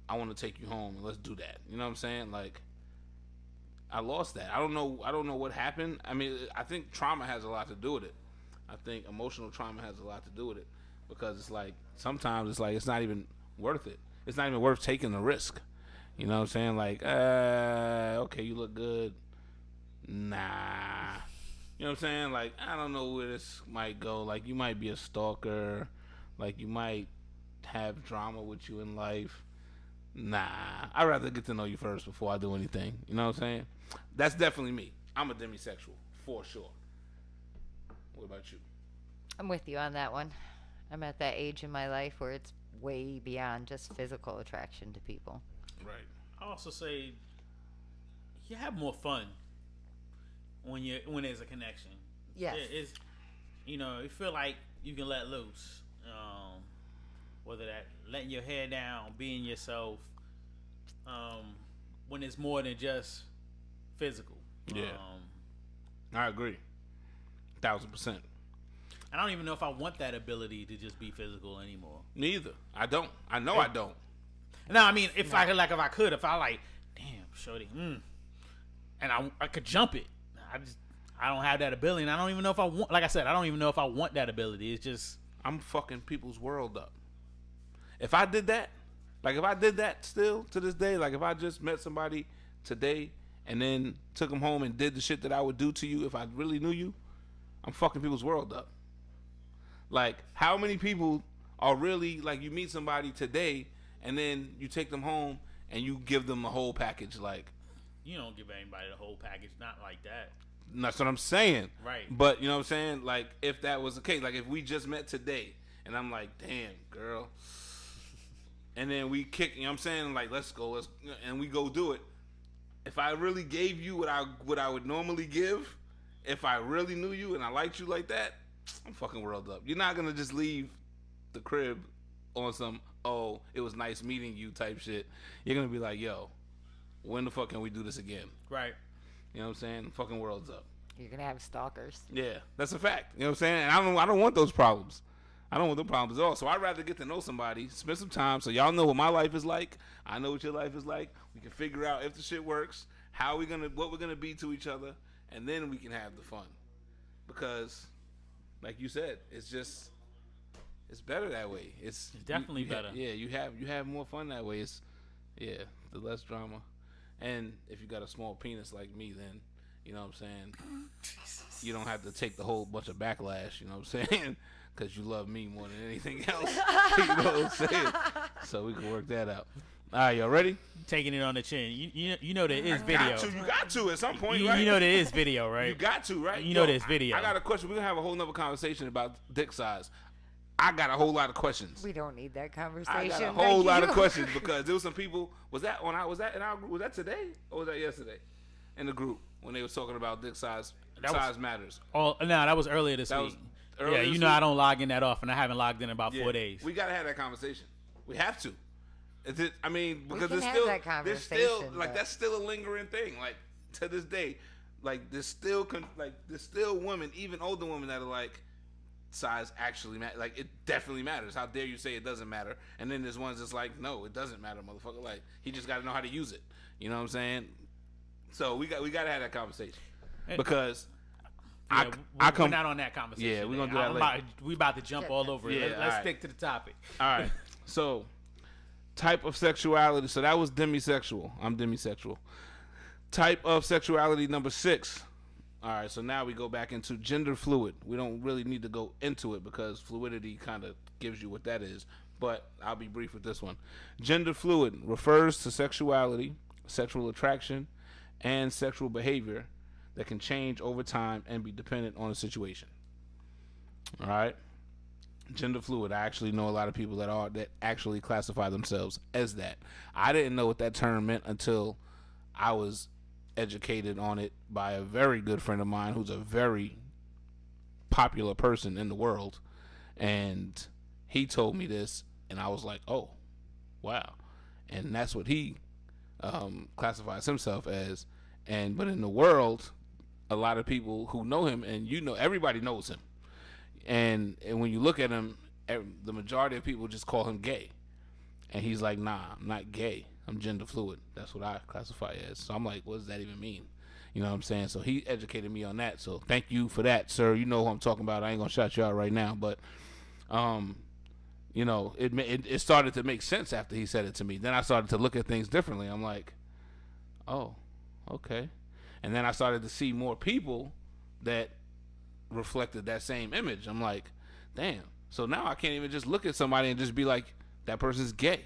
I want to take you home and let's do that. You know what I'm saying? Like, I lost that. I don't know what happened. I mean, I think trauma has a lot to do with it. I think emotional trauma has a lot to do with it, because it's like sometimes it's like it's not even worth it. It's not even worth taking the risk. You know what I'm saying? Like, okay, you look good. Nah. You know what I'm saying? Like, I don't know where this might go. Like, you might be a stalker. Like, you might have drama with you in life. Nah. I'd rather get to know you first before I do anything. You know what I'm saying? That's definitely me. I'm a demisexual, for sure. What about you? I'm with you on that one. I'm at that age in my life where it's way beyond just physical attraction to people. Right. I also say you have more fun when there's a connection. Yes. It's you feel like you can let loose. Whether that letting your hair down, being yourself. When it's more than just physical. Yeah. I agree. 1,000%. I don't even know if I want that ability to just be physical anymore. Neither. I don't. I know I don't. No, I mean, if I could, if I like, damn, shorty, and I could jump it. I don't have that ability, and I don't even know if I want. Like I said, I don't even know if I want that ability. It's just I'm fucking people's world up. If I did that, like if I did that still to this day, like if I just met somebody today and then took them home and did the shit that I would do to you if I really knew you, I'm fucking people's world up. Like, how many people are really, like, you meet somebody today and then you take them home and you give them a whole package, like, you don't give anybody the whole package, not like that. that's what I'm saying. Right. But, you know what I'm saying? Like, if that was the case, like, if we just met today and I'm like, damn, girl. And then we kick, you know what I'm saying? Like, let's go, and we go do it. If I really gave you what I would normally give, if I really knew you and I liked you like that, I'm fucking world up. You're not going to just leave the crib on some, oh, it was nice meeting you type shit. You're going to be like, yo, when the fuck can we do this again? Right. You know what I'm saying? Fucking world's up. You're gonna have stalkers. Yeah, that's a fact. You know what I'm saying? And I don't want those problems. I don't want the problems at all. So I'd rather get to know somebody, spend some time, so y'all know what my life is like. I know what your life is like. We can figure out if the shit works, what we're gonna be to each other, and then we can have the fun. Because, like you said, it's better that way. It's definitely better. You have more fun that way. The less drama. And if you got a small penis like me, then you know what I'm saying, you don't have to take the whole bunch of backlash. You know what I'm saying? Because you love me more than anything else. You know what I'm saying? So we can work that out. All right, y'all ready? Taking it on the chin. You know there is video. You got to at some point, You right? know there is video, right? You got to, right? You know there's video. I got a question. We're going to have a whole nother conversation about dick size. I got a whole lot of questions. We don't need that conversation. I got a Thank whole lot of you. questions because there was some people. Was that in our group? Was that today or was that yesterday? In the group when they was talking about dick size. Size matters. Oh no, that was earlier this That week. was earlier Yeah, you this know week? I don't log in that often. I haven't logged in about 4 days. We gotta have that conversation. We have to. Because can there's have still that there's still conversation, like but- that's still a lingering thing. Like to this day, like there's still women, even older women that are like, size actually matters. Like it definitely matters. How dare you say it doesn't matter? And then there's ones that's like, no, it doesn't matter, motherfucker. Like he just got to know how to use it. You know what I'm saying? So we got to have that conversation because Yeah, we're not on that conversation. Yeah, we're gonna today. do that later. We about to jump all over it. Yeah, Let's alright. stick to the topic. All right. So, type of sexuality. So that was demisexual. I'm demisexual. Type of sexuality number 6. All right. So now we go back into gender fluid. We don't really need to go into it because fluidity kind of gives you what that is. But I'll be brief with this one. Gender fluid refers to sexuality, sexual attraction, and sexual behavior that can change over time and be dependent on the situation. All right. Gender fluid. I actually know a lot of people that actually classify themselves as that. I didn't know what that term meant until I was educated on it by a very good friend of mine who's a very popular person in the world. And he told me this, and I was like, oh, wow. And that's what he classifies himself as. But in the world, a lot of people who know him, and everybody knows him. And when you look at him, the majority of people just call him gay. And he's like, nah, I'm not gay. I'm gender fluid. That's what I classify as. So I'm like, what does that even mean? You know what I'm saying? So he educated me on that. So thank you for that, sir. You know who I'm talking about. I ain't going to shout you out right now. But, it started to make sense after he said it to me. Then I started to look at things differently. I'm like, oh, okay. And then I started to see more people that reflected that same image. I'm like, damn. So now I can't even just look at somebody and just be like, that person's gay.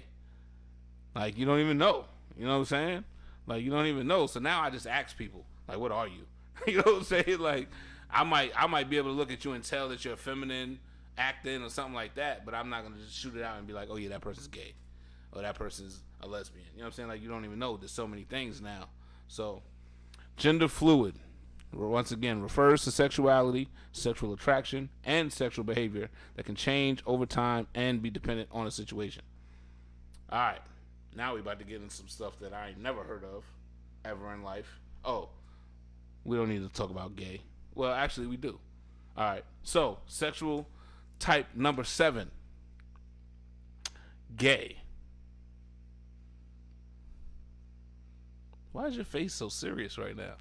Like, you don't even know. You know what I'm saying? Like, you don't even know. So now I just ask people, like, what are you? You know what I'm saying? Like, I might be able to look at you and tell that you're feminine acting or something like that, but I'm not going to just shoot it out and be like, oh, yeah, that person's gay. Or that person's a lesbian. You know what I'm saying? Like, you don't even know. There's so many things now. So, gender fluid, once again, refers to sexuality, sexual attraction, and sexual behavior that can change over time and be dependent on a situation. All right. Now we about to get into some stuff that I ain't never heard of ever in life. Oh, we don't need to talk about gay. Well, actually, we do. All right. So, sexual type number 7. Gay. Why is your face so serious right now?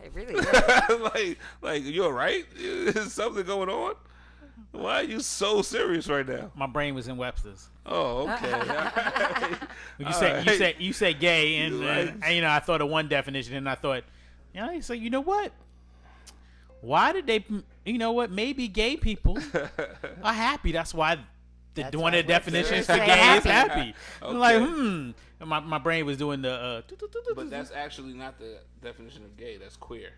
It really is. like you all right? Is something going on? Why are you so serious right now? My brain was in Webster's. Oh, okay. All right. You said gay, and, Right. and I thought of one definition, and I thought, so you know what? Why did they? You know what? Maybe gay people are happy. That's why That's one of the why Webster definitions said for gay is happy. happy. Okay. I'm like, And my brain was doing the. But that's actually not the definition of gay. That's queer.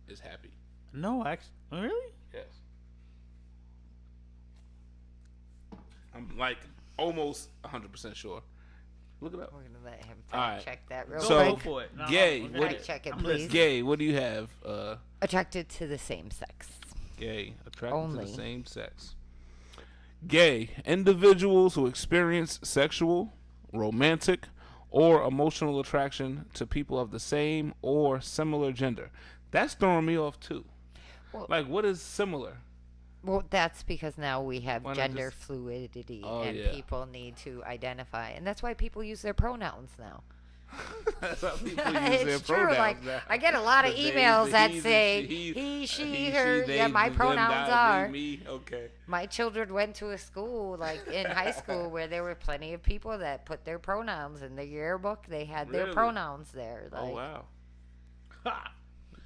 Is happy. No, actually, really? Yes. I'm like almost 100% sure. Look it up. We're gonna let him All right. check that real So- Go quick. for it. No, Gay. okay. What- Fact check it, I'm please. listening. Gay. What do you have? Attracted to the same sex. Gay. Attracted to Only. the same sex. Gay. Individuals who experience sexual, romantic, or emotional attraction to people of the same or similar gender. That's throwing me off too. Well- Like, what is similar? Well, that's because now we have Why not gender just- fluidity, Oh, and yeah. people need to identify, and that's why people use their pronouns now. That's how people use their It's true. pronouns Like now. I get a lot of The they, emails the that he's, say the he, she, he, her. they, Yeah, my them, pronouns thou, are. me. Okay. My children went to a school, like in high school, where there were plenty of people that put their pronouns in their yearbook. They had their Really? pronouns there. Like, Oh wow. Ha!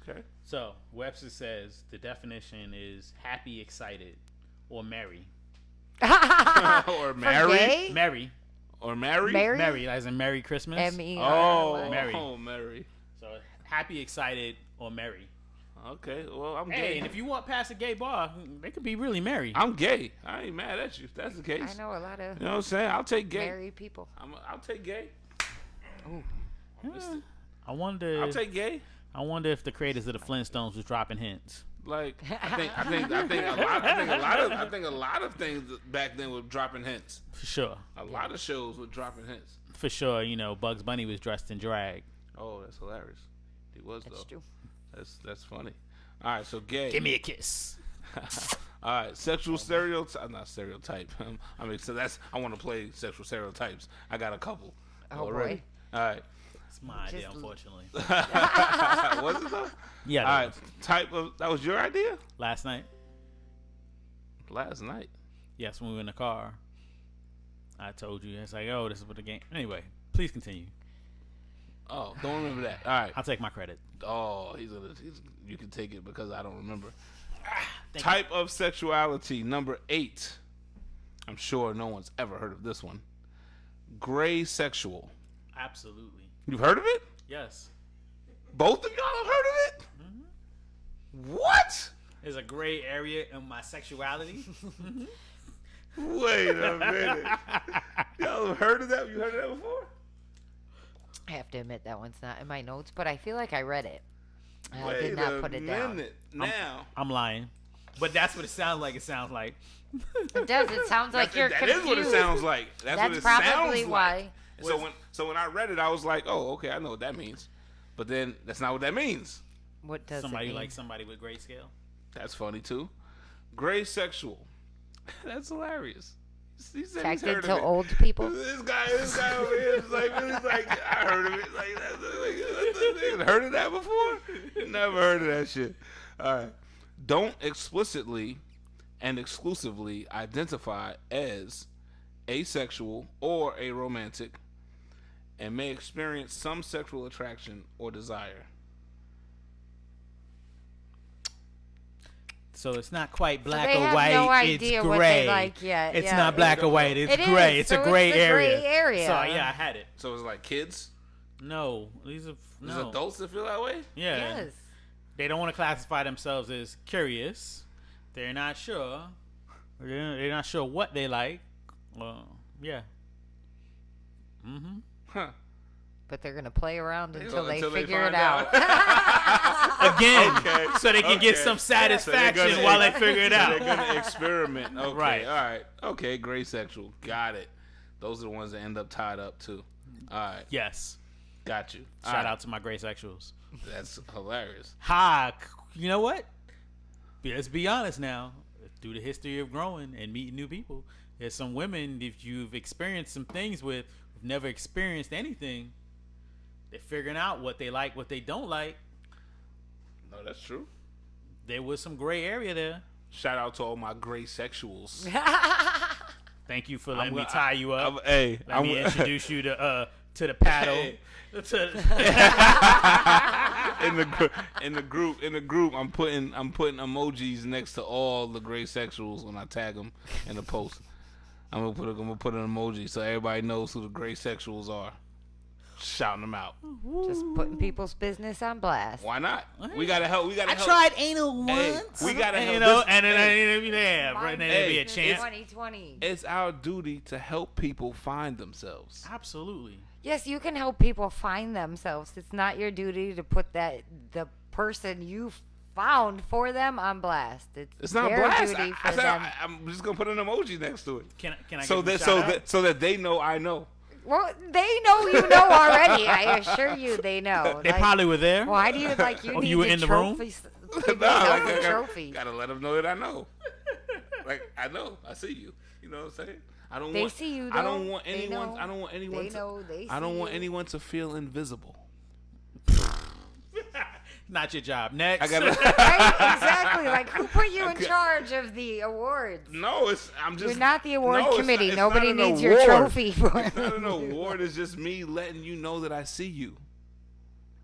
Okay. So Webster says the definition is happy, excited, or merry. Or For marry. gay? Merry, Or marry. Merry? merry, as in Merry Christmas. Oh, Mary. Oh, Mary. So happy, excited, or merry. Okay. Well, I'm Hey, gay. and if you walk past a gay bar, they could be really merry. I'm gay. I ain't mad at you. If that's the case. I know a lot of You know what I'm saying? I'll take gay. married people. I'll take gay. I wonder. I'll take gay. I wonder if the creators of the Flintstones was dropping hints. Like I think a lot of things back then were dropping hints. For sure. A lot of shows were dropping hints. For sure, Bugs Bunny was dressed in drag. Oh, that's hilarious. He was That's though. true. That's funny. All right, so gay. Give me a kiss. All right, sexual stereotype. Not stereotype. I mean, so that's. I want to play sexual stereotypes. I got a couple. Oh, already. boy. All right. It's my idea, Just- unfortunately. Was it though? Yeah. All right. Type of. That was your idea. Last night, Last night. yes, when we were in the car, I told you. It's like, oh, this is what the game. Anyway, please continue. Oh, don't remember that. All right. I'll take my credit. Oh, you can take it because I don't remember. Thank Type of sexuality number 8. I'm sure no one's ever heard of this one. Gray sexual. Absolutely. You've heard of it? Yes. Both of y'all have heard of it? What? There's a gray area in my sexuality. Wait a minute. Y'all have heard of that? You heard of that before? I have to admit that one's not in my notes, but I feel like I read it. I Wait did not a put it down. minute. Now, I'm lying. But that's what it sounds like. It sounds like. It does. It sounds like you're That confused. is what it sounds like. That's what it probably sounds why. like. So when I read it, I was like, oh, okay, I know what that means. But then that's not what that means. What does Somebody it mean? like somebody with grayscale. That's funny too. Gray sexual. That's hilarious. He said he's Attracted heard to of it. old people. This guy over here is like, I heard of it. Like, heard of that before? Never heard of that shit. All right. Don't explicitly and exclusively identify as asexual or aromantic, and may experience some sexual attraction or desire. So it's not quite black they or have white. no it's idea gray. what they like yet. It's Yeah. not black or white. It's It is, gray. It's so a gray it's the area. gray area. So yeah, I had it. So it's like kids? No, these are There's no. adults that feel that way? Yeah. Yes. They don't want to classify themselves as curious. They're not sure. They're not sure what they like. Well, yeah. Mm-hmm. Huh. But they're gonna play around until they Until they figure it find out. Again, Okay, so they can get some So they're satisfaction gonna- while they figure it So out. they're gonna experiment. Okay, Right. all right. Okay, gray sexual. Got it. Those are the ones that end up tied up too. All right, Yes. got you. All Shout right. out to my gray sexuals. That's hilarious. You know what? Let's be honest now. Through the history of growing and meeting new people, there's some women if you've experienced some things with, who've never experienced anything, they're figuring out what they like, what they don't like. No, that's true. There was some gray area there. Shout out to all my gray sexuals. Thank you for letting me gonna- tie you up. Hey, Let me introduce you to the paddle. Hey. To- in the group. I'm putting emojis next to all the gray sexuals when I tag them in the post. I'm gonna put an emoji so everybody knows who the gray sexuals are. Shouting them out. Just putting people's business on blast. Why not? We gotta help. We gotta I help. tried anal Hey, once. we gotta help. you know, This- and then hey, yeah, right, then there'd be a chance. 2020. it's our duty to help people find themselves. Absolutely. Yes, you can help people find themselves. It's not your duty to put the person you found for them on blast. It's not their blast. duty I for said them. I'm just gonna put an emoji next to it. Can I So give that them a shout out? so that they know I know. Well, they know you know already. I assure you, they know. They probably were there. Why do you like you Oh, need you were to in the room? trophy? Nah, like, a I trophy. gotta let them know that I know. Like I know, I see you. You know what I'm saying? I don't They want. see you, I don't though. want They anyone. know. I don't want anyone. They to, know. They I don't see want you. anyone to feel invisible. Not your job. Next. I gotta. Right? Exactly. Like, who put you in charge of the awards? No, I'm just. You're not the award no, it's committee. not- it's Nobody not an needs your award. trophy for It's not an award. It's just me letting you know that I see you.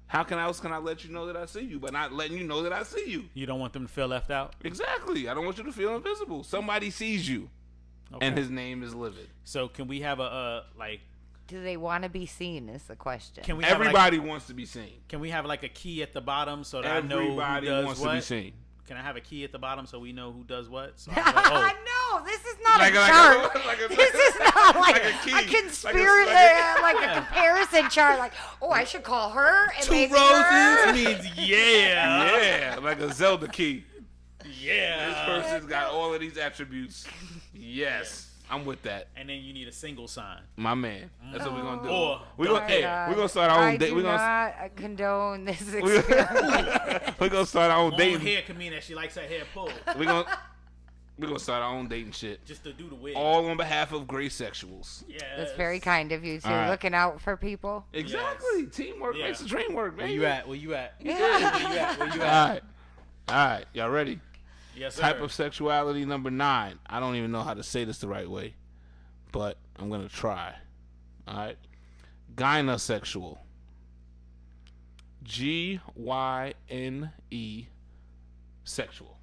How else can I let you know that I see you, but not letting you know that I see you? You don't want them to feel left out. Exactly. I don't want you to feel invisible. Somebody sees you, Okay. and his name is Livid. So can we have a like? Do they want to be seen? Is the question. Can we have Everybody wants to be seen. can we have like a key at the bottom so that I know who Everybody does wants what? to be seen. Can I have a key at the bottom so we know who does what? So I'm like, oh, No, this is not Like a a- chart. like a- This is not like, like a key. a conspiracy, like a comparison chart. Like, oh, I should call her and two maybe her. roses means yeah, Yeah, like a Zelda key. yeah. This person's got all of these attributes. Yes, I'm with that, And then you need a single sign. my man. That's what we're gonna do. Or- We're Oh gonna, my hey, God. we're gonna start our I own date. do We're gonna, not condone this experiment. we're gonna start our own Long dating. hair can mean that she likes her hair pulled, We're gonna start our own dating shit. just to do the wig. All on behalf of gray sexuals. Yes. That's very kind of you. So All right. looking out for people. Exactly. Teamwork Yeah. makes the dream work, Where man. you at? Where you at? Where you at? Where you at? All right. All right. Y'all ready? Yes, sir. Type of sexuality number 9. I don't even know how to say this the right way, but I'm gonna try. All right. Gynosexual. GYNE sexual.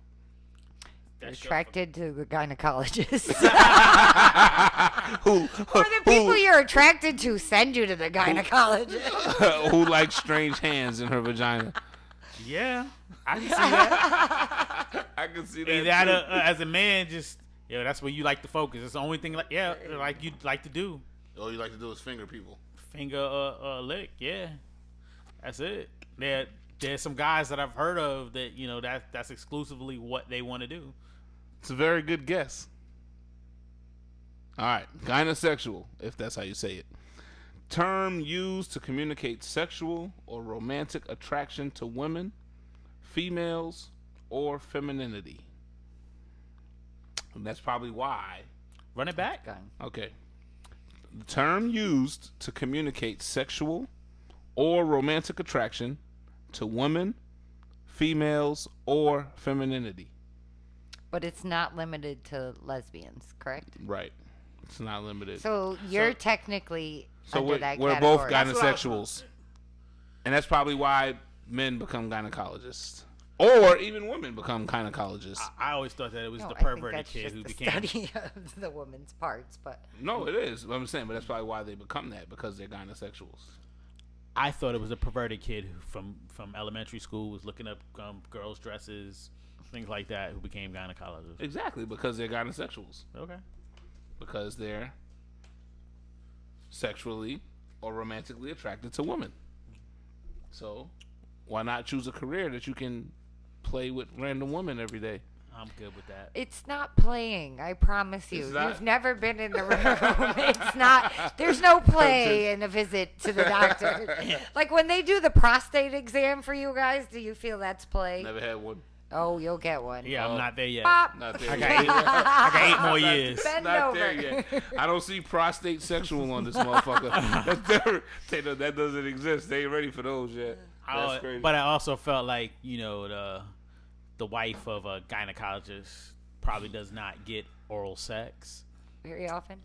That's your- Attracted to the gynecologist. Who Or the people you're attracted to send you to the gynecologist. who likes strange hands in her vagina? Yeah, I can see that. I can see that. Either that too. or, as a man, just that's where you like to focus. It's the only thing, like you'd like to do. All you like to do is finger people. Finger lick, yeah. That's it. there's some guys that I've heard of that that's exclusively what they want to do. It's a very good guess. All right, gynosexual, if that's how you say it. Term used to communicate sexual or romantic attraction to women, females, or femininity. And that's probably why. Run it back. Okay. The term used to communicate sexual or romantic attraction to women, females, or femininity. But it's not limited to lesbians, correct? Right. It's not limited. So you're technically So under that we're category. both gynosexuals. And that's probably why men become gynecologists. Or even women become gynecologists. I always thought that it was No, the I think perverted that's kid just who the became. study of the woman's parts, but No, it is. I'm saying, but that's probably why they become that, because they're gynosexuals. I thought it was a perverted kid who from elementary school was looking up girls' dresses, things like that, who became gynecologists. Exactly, because they're gynosexuals. Okay. Because they're sexually or romantically attracted to women. So, why not choose a career that you can play with random women every day? I'm good with that. it's not playing. I promise you. It's not? You've never been in the room. It's not. There's no play in a visit to the doctor. Like when they do the prostate exam for you guys, do you feel that's play? Never had one. Oh, you'll get one. Yeah, I'm not there yet. Pop. Not there I yet. got 8 more years. Bend Not over. there yet. I don't see prostate sexual on this motherfucker. That doesn't exist. They ain't ready for those yet. That's crazy. But I also felt like the wife of a gynecologist probably does not get oral sex. Very often.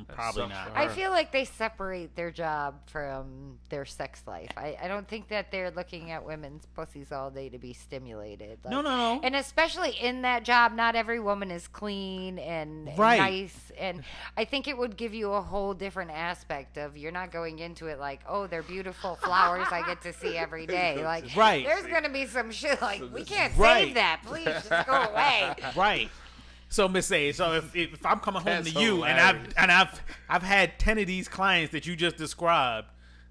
Probably sucks not. for I her. feel like they separate their job from their sex life. I don't think that they're looking at women's pussies all day to be stimulated. Like, No. And especially in that job, not every woman is clean and Right. nice. And I think it would give you a whole different aspect of you're not going into it like, oh, they're beautiful flowers I get to see every day. Like, Right. there's going to be some shit like, we can't Right. save that. Please just go away. Right. So Miss A, so if I'm coming home That's to you hilarious. and I've had 10 of these clients that you just described,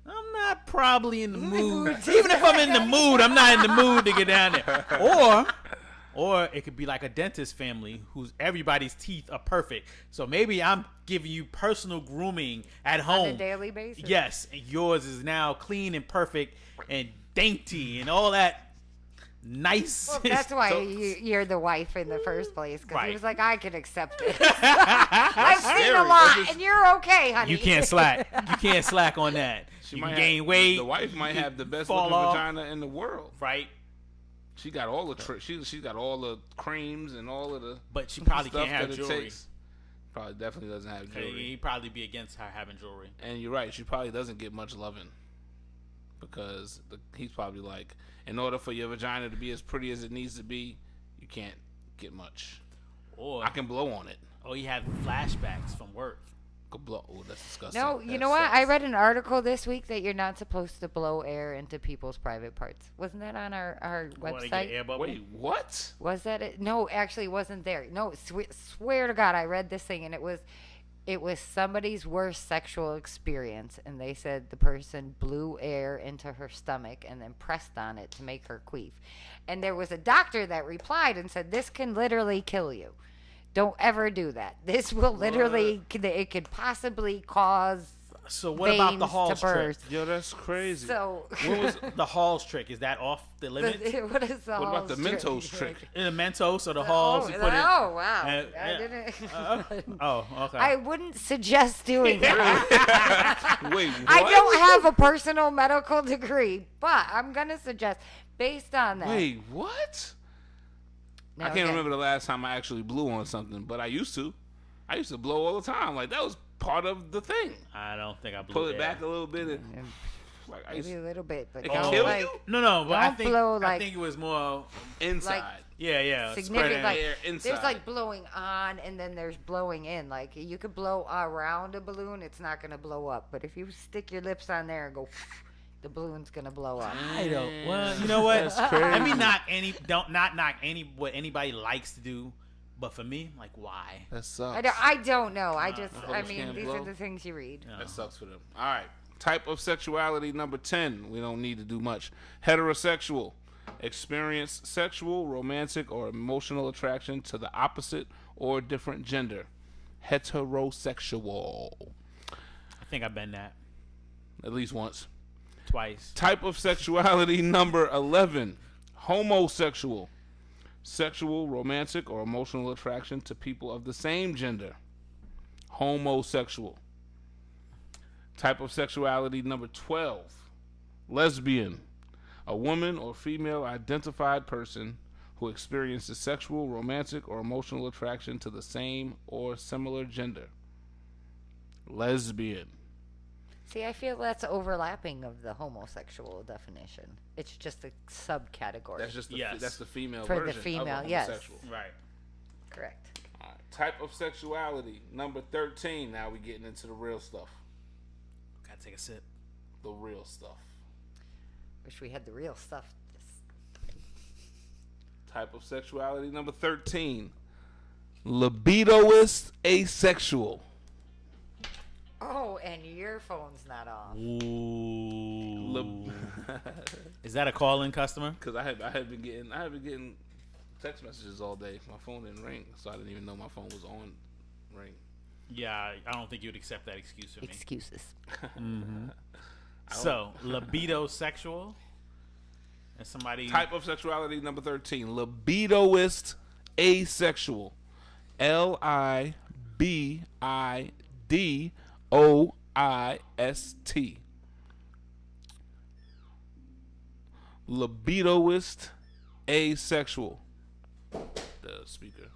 I'm not probably in the mood. Even if I'm in the mood, I'm not in the mood to get down there. Or it could be like a dentist family whose everybody's teeth are perfect. So maybe I'm giving you personal grooming at home. On a daily basis. Yes, and yours is now clean and perfect and dainty and all that nice. Well, that's why So- you're the wife in the first place, because he Right. was like, I can accept it. I've seen scary. a lot, That's just- and you're okay, honey. You can't slack. You can't slack on that. You can gain weight. The wife might have the best fall looking off. vagina in the world. Right? She got all the she got all the creams and all of the But she probably stuff can't have that it jewelry. takes. Probably definitely doesn't have jewelry. He'd probably be against her having jewelry. And you're right. She probably doesn't get much loving because he's probably like, in order for your vagina to be as pretty as it needs to be, you can't get much. Or I can blow on it. you have flashbacks from work. Could blow. Oh, that's disgusting. No, you That know what? sucks. I read an article this week that you're not supposed to blow air into people's private parts. Wasn't that on our Wanna get website? air bubble? Wait, what? Was that it? No, actually, it wasn't there. No, swear to God, I read this thing, and it was somebody's worst sexual experience, and they said the person blew air into her stomach and then pressed on it to make her queef. And there was a doctor that replied and said, this can literally kill you. Don't ever do that. This will literally, it could possibly cause So what about the veins Hall's to trick? burst. Yo, that's crazy. So, What was the Hall's trick? Is that off the limits? what is the What about the Hall's Mentos trick? In the Mentos or the Halls? You put it. Oh, wow. Uh, I didn't. Oh, okay. I wouldn't suggest doing that. Wait, what? I don't have a personal medical degree, but I'm going to suggest, based on that. Wait, what? Now, I can't again, remember the last time I actually blew on something, but I used to. I used to blow all the time. Like, that was part of the thing. I don't think I blew Pull it air. back a little bit and like I used Maybe a little bit, but It don't can kill like you? No, but I Don't think blow, I like- think it was more. inside. Yeah. significant. spreading Like air inside. there's like blowing on, and then there's blowing in. Like you could blow around a balloon, it's not gonna blow up. But if you stick your lips on there and go, the balloon's gonna blow up. I don't. Well, you know what? That's crazy. Let me knock not knock what anybody likes to do, but for me, like why? That sucks. I don't know. I hoes mean, can't these blow. are the things you read. That sucks for them. All right. Type of sexuality number 10. We don't need to do much. Heterosexual. Experience sexual, romantic, or emotional attraction to the opposite or different gender. Heterosexual. I think I've been that At least once. twice. Type of sexuality number 11. Homosexual. Sexual, romantic, or emotional attraction to people of the same gender. Homosexual. Type of sexuality number 12. Lesbian. A woman or female identified person who experiences sexual, romantic, or emotional attraction to the same or similar gender. Lesbian. See, I feel that's overlapping of the homosexual definition. It's just a subcategory. That's just the, Yes. that's the female For the version female, of yes. homosexual. Right. correct. All right. Type of sexuality number 13. Now we getting into the real stuff. Gotta take a sip. The real stuff. Wish we had the real stuff. Type of sexuality number 13. Libidoist asexual. Oh, and your phone's not off. Ooh. Is that a call-in customer? Because I had been getting text messages all day. My phone didn't ring, so I didn't even know my phone was on ring. Yeah, I don't think you'd accept that excuse from me. Excuses. So, libido sexual? And somebody... Type of sexuality number 13. Libidoist asexual. Libidoist. Libidoist asexual. The speaker.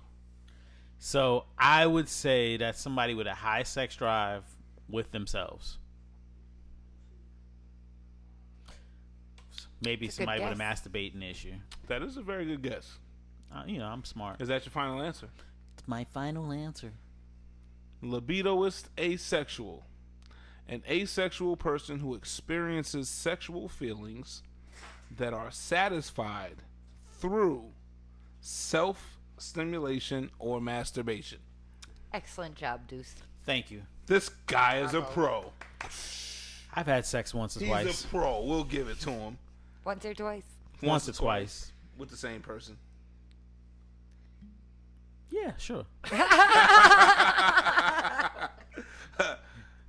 So, I would say that somebody with a high sex drive with themselves. Maybe That's a good somebody with a guess. masturbating issue. That is a very good guess. I'm smart. Is that your final answer? It's my final answer. Libidoist asexual. An asexual person who experiences sexual feelings that are satisfied through self-stimulation or masturbation. Excellent job, Deuce. Thank you. This guy is a Bravo. pro. I've had sex once or He's twice. a pro. We'll give it to him. Once or twice? Once or twice. With the same person. Yeah, sure. All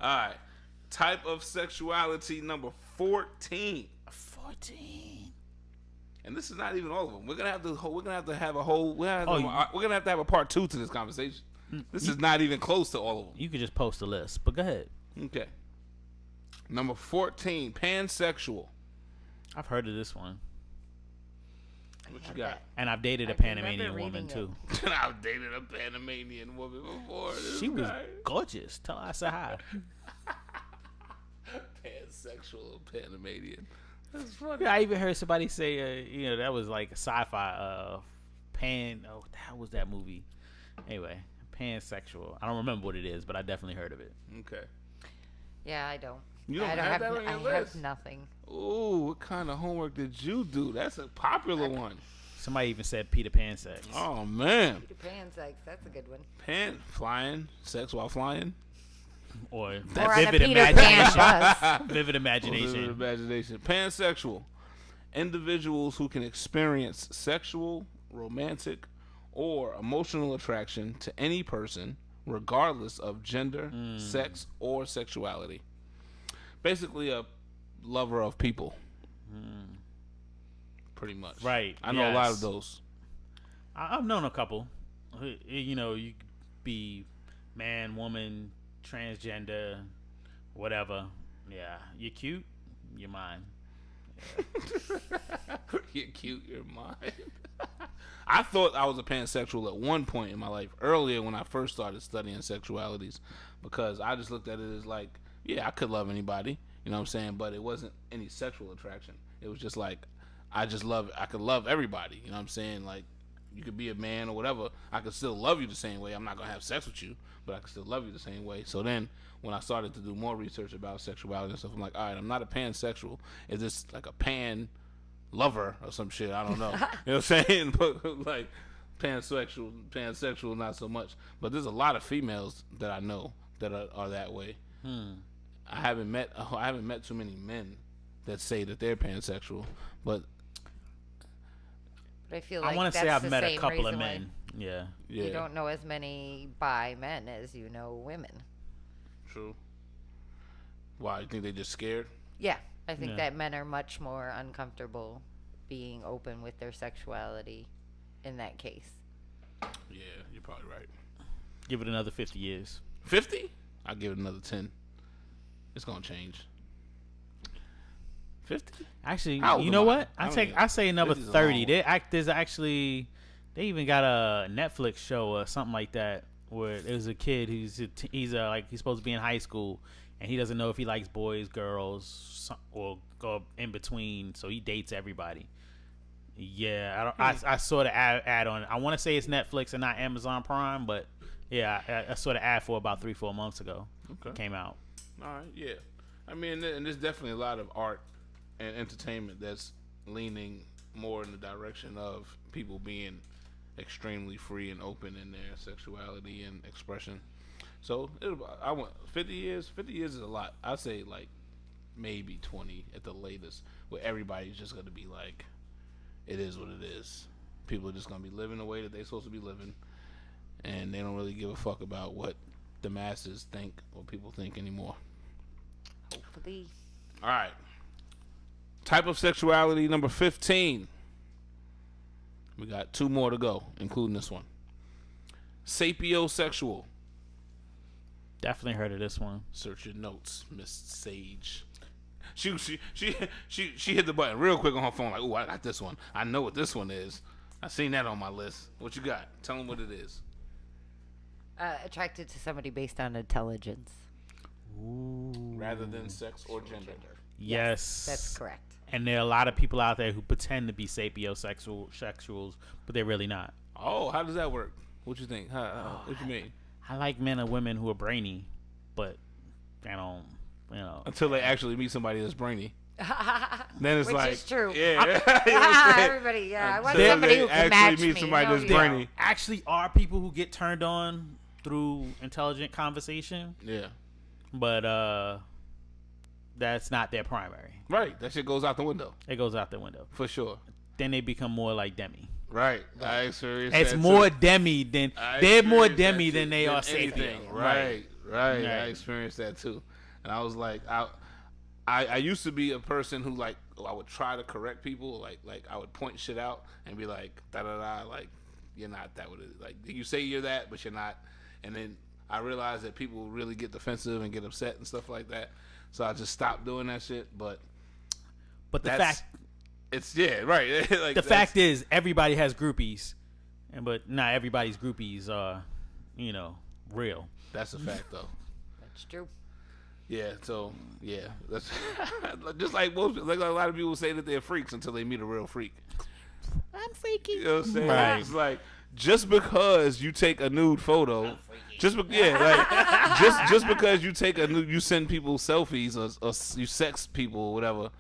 right. Type of sexuality number 14. 14. And this is not even all of them. We're gonna have to have a whole. We're Oh, gonna have to have a part 2 to this conversation. This is not even close to all of them. You could just post a list, but go ahead. Okay. Number 14, pansexual. I've heard of this one. What you had got? that. And I've dated a I remember Panamanian woman reading too. I've dated a Panamanian woman before. This She was guy. gorgeous. Tell her I said hi. Pansexual Panamanian. That's funny. I even heard somebody say, that was like a sci-fi. How was that movie? Anyway, pansexual. I don't remember what it is, but I definitely heard of it. Okay. Yeah, I don't. You don't I don't have that have, on your I list? have nothing. Ooh, what kind of homework did you do? That's a popular one. Somebody even said Peter Pan sex. Oh man, Peter Pan sex, that's a good one. flying, sex while flying. Or Or that on a vivid Peter Pan imagination. bus. Vivid imagination. Imagination. Pansexual. Individuals who can experience sexual, romantic, or emotional attraction to any person, regardless of gender, sex, or sexuality. Basically, a lover of people. Pretty much. Right, I know a lot yes. of those. I've known a couple. You could be man, woman, transgender, whatever. Yeah, you're cute, you're mine. You're cute, you're mine. I thought I was a pansexual at one point in my life, earlier when I first started studying sexualities, because I just looked at it as like, yeah, I could love anybody, you know what I'm saying, but it wasn't any sexual attraction. It was just like, I could love everybody, you know what I'm saying, like, you could be a man or whatever, I could still love you the same way. I'm not going to have sex with you, but I can still love you the same way. So then, when I started to do more research about sexuality and stuff, I'm like, all right, I'm not a pansexual. Is this like a pan lover or some shit? I don't know. You know what I'm saying? But like, pansexual, not so much. But there's a lot of females that I know that are that way. I haven't met too many men that say that they're pansexual, but But I feel like I want to that's say I've the met a same couple of reason why men. Yeah. yeah, You don't know as many bi men as you know women. true. Why, you think they just scared? Yeah, I think Yeah. that men are much more uncomfortable being open with their sexuality in that case. Yeah, you're probably right. Give it another 50 years. 50? I'll give it another 10. It's gonna change. 50? Actually, How old you am know I? what? I I don't take even- I say another 50's a 30. long- There's actually they even got a Netflix show or something like that where there's a kid who's like he's supposed to be in high school and he doesn't know if he likes boys, girls, or go in between, so he dates everybody. Yeah, I saw the ad on. I want to say it's Netflix and not Amazon Prime, but yeah, I saw the ad for about 3-4 months ago. Okay. It came out. All right, yeah. I mean, and there's definitely a lot of art and entertainment that's leaning more in the direction of people being extremely free and open in their sexuality and expression. So I want 50 years. 50 years is a lot. I'd say like maybe 20 at the latest, where everybody's just gonna be like, it is what it is. People are just gonna be living the way that they're supposed to be living, and they don't really give a fuck about what the masses think or people think anymore. Hopefully. All right. Type of sexuality number 15. We got 2 more to go, including this one. Sapiosexual. Definitely heard of this one. Search your notes, Miss Sage. She hit the button real quick on her phone, like, "Ooh, I got this one. I know what this one is. I seen that on my list. What you got? Tell them what it is." Attracted to somebody based on intelligence. Rather than sex or gender. Yes, That's correct. And there are a lot of people out there who pretend to be sapiosexuals, but they're really not. Oh, how does that work? What you think? What you mean? I like men and women who are brainy, but they don't, you know. Until they actually meet somebody that's brainy. Then it's Which like, is true. Yeah, you know what I'm saying? Everybody, yeah. I want Until somebody they who can actually match meet me. somebody No, that's yeah. brainy. Actually, are people who get turned on through intelligent conversation, Yeah, but that's not their primary. right. That shit goes out the window It goes out the window. for sure. Then they become more like Demi. Right. I experienced It's that more too. Demi than I they're more experienced that Demi too, than they are anything. sapio. Right. I Right. experienced that too, and I was like, I used to be a person who like I would try to correct people, like I would point shit out and be like da da da, like you're not that what it is. Like you say you're that, but you're not. And then I realized that people really get defensive and get upset and stuff like that, so I just stopped doing that shit. But But the that's- fact it's like the fact is everybody has groupies, but not everybody's groupies are, real. that's a fact though. That's true. Yeah, so yeah, that's just like most, like a lot of people say that they're freaks until they meet a real freak. I'm freaky. You know what I'm saying? Right. It's like just because you take a nude photo, just because you take a nude, you send people selfies or you sex people or whatever,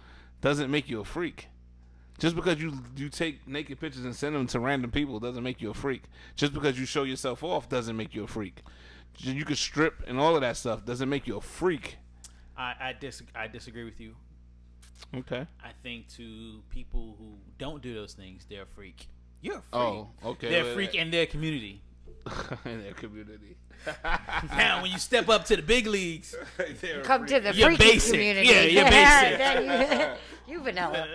doesn't make you a freak. Just because you take naked pictures and send them to random people doesn't make you a freak. Just because you show yourself off doesn't make you a freak. You can strip and all of that stuff doesn't make you a freak. I disagree with you. Okay. I think to people who don't do those things, they're a freak. You're a freak. Oh, okay. They're a freak in their community. in their community. Now, when you step up to the big leagues, Come to the You're freaky basic. community. Yeah, you're basic. Then you vanilla.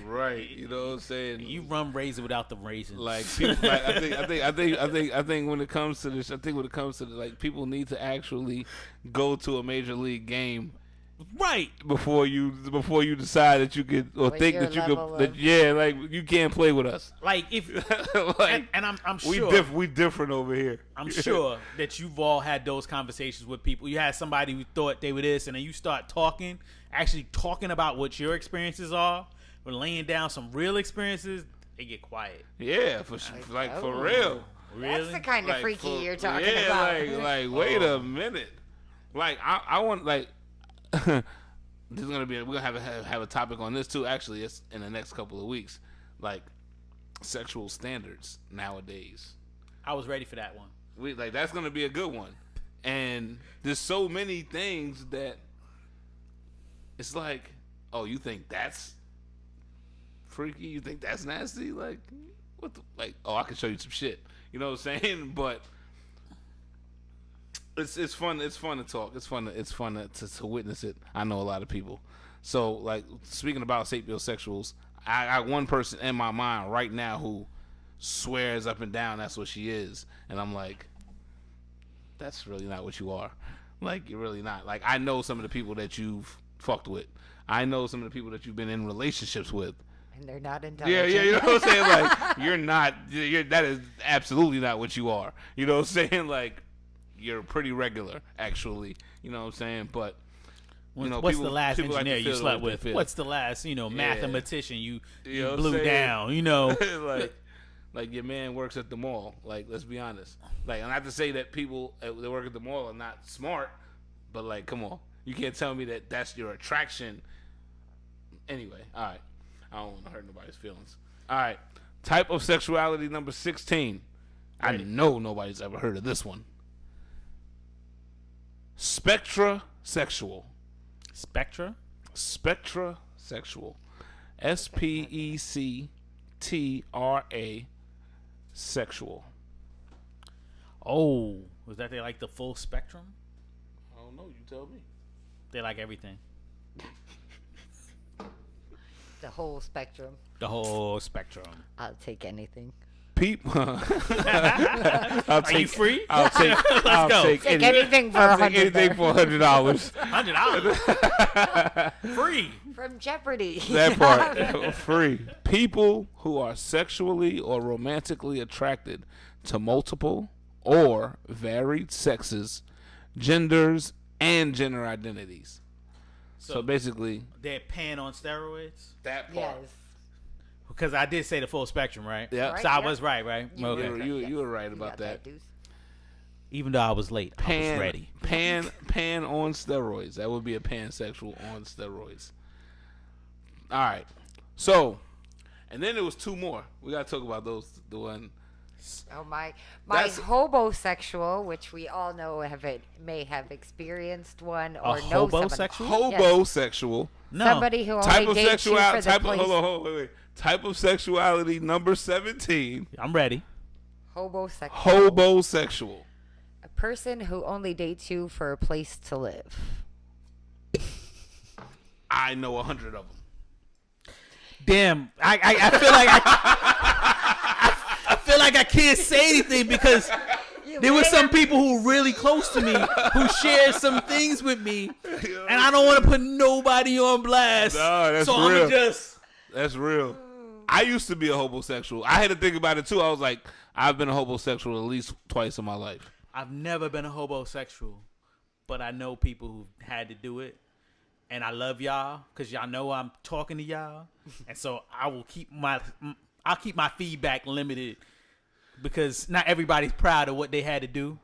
Right. You know what I'm saying? you run raisin without the raisins. Like people, like, I think when it comes to this, like people need to actually go to a major league game right. before you decide that you could or With think your that you level could. of- Yeah, like you can't play with us. Like if Like and I'm we sure we different over here. I'm sure that you've all had those conversations with people. You had somebody who thought they were this, and then you start actually talking about what your experiences are, or laying down some real experiences. They get quiet. Yeah, for oh. real. Really? That's the kind of Like, freaky for- you're talking yeah, about. like wait a minute. Like I want like this is gonna be we're gonna have a topic on this too. Actually, it's in the next couple of weeks. Like sexual standards nowadays. I was ready for that one. We like that's gonna be a good one. And there's so many things that it's like, oh, you think that's freaky? You think that's nasty? Like, what the, like, oh, I can show you some shit. You know what I'm saying? But it's fun. It's fun to talk. It's fun to witness it. I know a lot of people. So, like, speaking about sapiosexuals, I got one person in my mind right now who swears up and down that's what she is, and I'm like, that's really not what you are. Like, you're really not. Like, I know some of the people that you've fucked with. I know some of the people that you've been in relationships with. And they're not intelligent. Yeah, you know what I'm saying? Like, you're not, that is absolutely not what you are. You know what I'm saying? Like, you're pretty regular, actually. You know what I'm saying? But, you know, what's people, the last people engineer like to you feel slept what they with? feel. What's the last, mathematician you know what I'm blew saying? down, you know? like your man works at the mall. Like, let's be honest. Like, and not to say that people that work at the mall are not smart, but, like, come on. You can't tell me that that's your attraction. Anyway, all right. I don't want to hurt nobody's feelings. All right. Type of sexuality number 16. I know nobody's ever heard of this one. Spectrasexual. Spectra? Spectrasexual. SPECTRA sexual. Oh, was that they like the full spectrum? I don't know. You tell me. They like everything. The whole spectrum. The whole spectrum. I'll take anything. People. Are you free? I'll take. I'll go. take Take anything for I'll take $100. anything for $100. $100. Free. From Jeopardy. That part free. People who are sexually or romantically attracted to multiple or varied sexes, genders, and gender identities. So basically, They're pan on steroids? that part. Yes. Because I did say the full spectrum, right? Yeah. Right, So I yeah. was right? Okay. You were right You about got that. Deuce. Even though I was late, I was ready. Pan on steroids. That would be a pansexual on steroids. All right. So, and then there was two more. We gotta talk about those. The one. Oh my That's- hobosexual, which we all know may have experienced one or know somebody. hobosexual? Hobosexual. No. Somebody who Type only of dates you for sexuality. the Type of place. hold on, wait. Type of sexuality number 17. I'm ready. Hobosexual. Hobosexual. A person who only dates you for a place to live. I know 100 of them. Damn, I feel like I feel like I can't say anything because there were some people who were really close to me who shared some things with me, and I don't want to put nobody on blast. No, that's so real. I'm just That's real. I used to be a homosexual. I had to think about it too. I was like, I've been a homosexual at least twice in my life. I've never been a hobosexual, but I know people who had to do it, and I love y'all because y'all know I'm talking to y'all, and so I'll keep my feedback limited because not everybody's proud of what they had to do.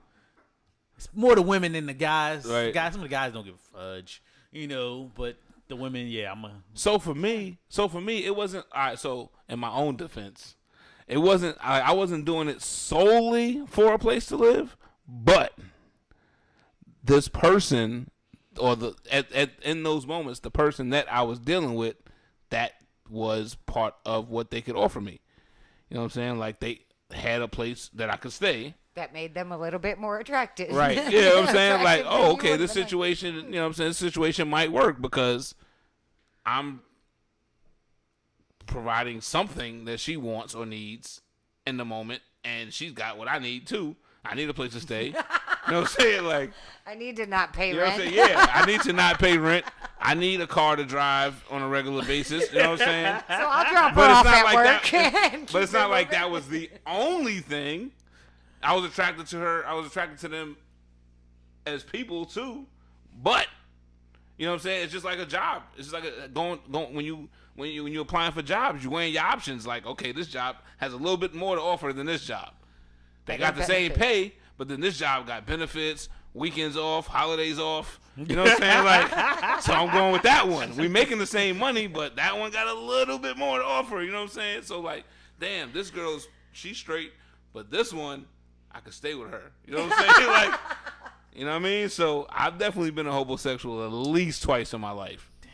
It's more the women than the guys. Right. Some of the guys don't give a fudge, but the women, yeah, So for me, it wasn't all right. So in my own defense, it wasn't. I wasn't doing it solely for a place to live, but this person, or in those moments, the person that I was dealing with, that was part of what they could offer me. You know what I'm saying? Like, they had a place that I could stay. That made them a little bit more attractive. Right. You know what I'm saying? Like, Attractive than oh, you okay, would this have been. situation, you know what I'm saying? This situation might work because I'm providing something that she wants or needs in the moment, and she's got what I need too. I need a place to stay. You know what I'm saying? Like, I need to not pay you know what I'm rent. saying? Yeah, I need to not pay rent. I need a car to drive on a regular basis. You know what I'm saying? So I'll drop her But it's off not at like work. that. and But it's keep not it like moving. that was the only thing. I was attracted to her. I was attracted to them as people too. But you know what I'm saying? It's just like a job. It's just like going when you're applying for jobs, you're weighing your options. Like, okay, this job has a little bit more to offer than this job. They Better got the same benefits. pay, but then this job got benefits, weekends off, holidays off. You know what I'm saying? Like, so I'm going with that one. We making the same money, but that one got a little bit more to offer. You know what I'm saying? So like, damn, this she's straight, but this one, I could stay with her. You know what I'm saying? Like, You know what I mean? So I've definitely been a homosexual at least twice in my life. Damn.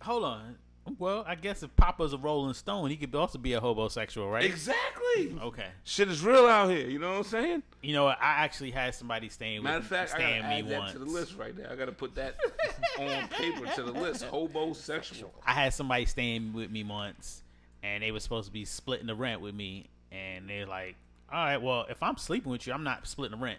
Hold on. Well, I guess if Papa's a Rolling Stone, he could also be a homosexual, right? Exactly. Okay. Shit is real out here. You know what I'm saying? You know what? I actually had somebody Matter of fact, I gotta staying add me that once. to the list right there. I gotta put that on paper to the list. Hobosexual. I had somebody staying with me once, and they were supposed to be splitting the rent with me, and they're like, "All right, well, if I'm sleeping with you, I'm not splitting the rent.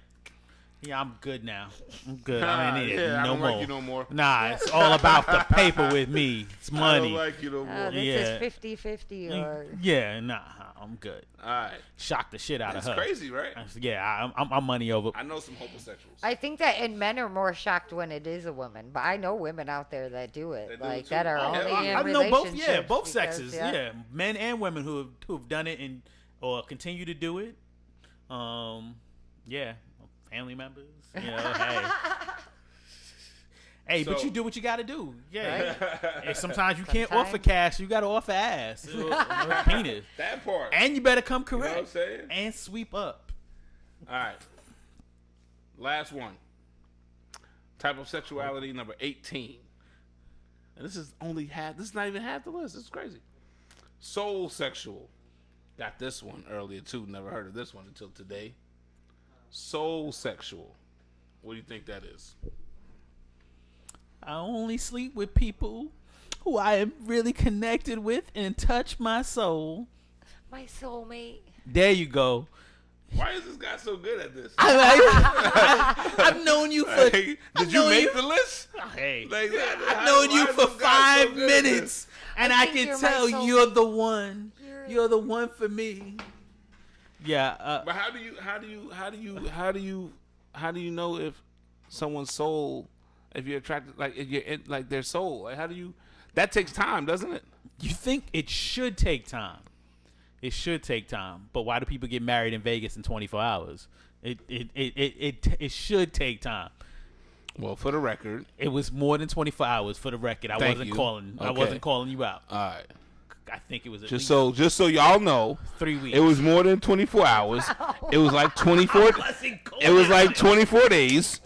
Yeah, I'm good now. I'm good. I don't need it Yeah, I no don't more. like you no more. Nah, it's all about the paper with me. It's I money. don't like you no more. This Yeah. is 50-50 or Yeah, nah, I'm good. All right. Shock the shit out That's of her. crazy, right? Yeah, I'm money over. I know some homosexuals. I think that and men are more shocked when it is a woman, but I know women out there that do it, That do like it that too. are Oh, only hell in yeah. I know both. relationships. Yeah, both because, sexes. Yeah. Men and women who've done it and or continue to do it. Yeah, family members. You know, hey, but So- you do what you got to do. Yeah. Right? And sometimes you can't offer Sometimes. cash. You got to offer ass or penis. That part. And you better come you know what I'm correct saying? and sweep up. All right. Last one. Type of sexuality number 18. And this is only half. This is not even half the list. This is crazy. Soul sexual. Got this one earlier too. Never heard of this one until today. Soul sexual. What do you think that is? I only sleep with people who I am really connected with and touch my soul. My soulmate. There you go. Why is this guy so good at this? I've known you for. Hey, I've did you known make the list? Hey, Like, I've known you for 5 minutes, and I I think can you're my tell soul- you're the one. You're- You're the one for me. Yeah. But how do you know if someone's soul, if you're attracted, like if you're in, like their soul, like how do you? That takes time, doesn't it? You think it should take time? It should take time. But why do people get married in Vegas in 24 hours? It should take time. Well, for the record, It was more than 24 hours. For the record, I Thank wasn't you. calling. I Okay. wasn't calling you out. all right. I think it was at Just least so y'all know, 3 weeks. it was more than 24 hours. It was like 24. Wasn't calling It was out. like 24 days.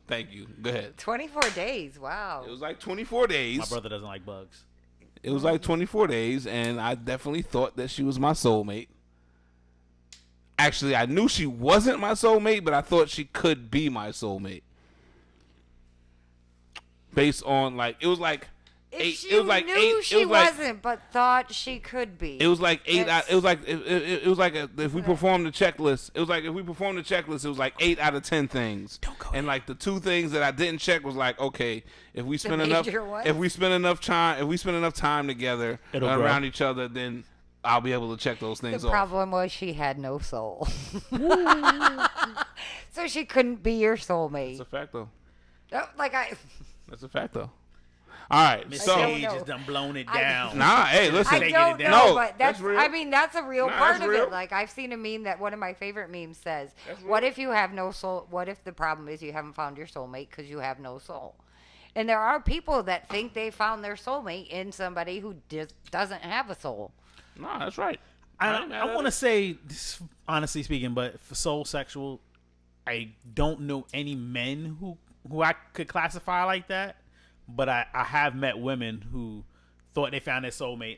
Thank you. Go ahead. 24 days. Wow. It was like 24 days. My brother doesn't like bugs. It was like 24 days, and I definitely thought that she was my soulmate. Actually, I knew she wasn't my soulmate, but I thought she could be my soulmate. Based on like, it was like if eight. she It was like knew eight. she it was like, wasn't, but thought she could be. It was like eight. It's- It was like it was like if we performed the checklist. It was like if we performed the checklist. It was like 8 out of 10 things. Don't go And like the 2 things that I didn't check was like, okay, if we spend enough, major ones? if we spend enough time together It'll grow. around each other, then I'll be able to check those things The off. problem was she had no soul. So she couldn't be your soulmate. That's a fact though. That's a fact though. All right, Miss so don't Sage know. has done blown it I- down. nah, hey, listen. I Take it don't down. know, No, but that's that's real. I mean, that's a real Nah, part that's of real. it. Like I've seen a meme that one of my favorite memes says, That's "What real. if you have no soul? What if the problem is you haven't found your soulmate because you have no soul?" And there are people that think they found their soulmate in somebody who doesn't have a soul. Nah, that's right. I ain't mad at want to it. say, this, honestly speaking, but for soul sexual, I don't know any men who I could classify like that. But I have met women who thought they found their soulmate,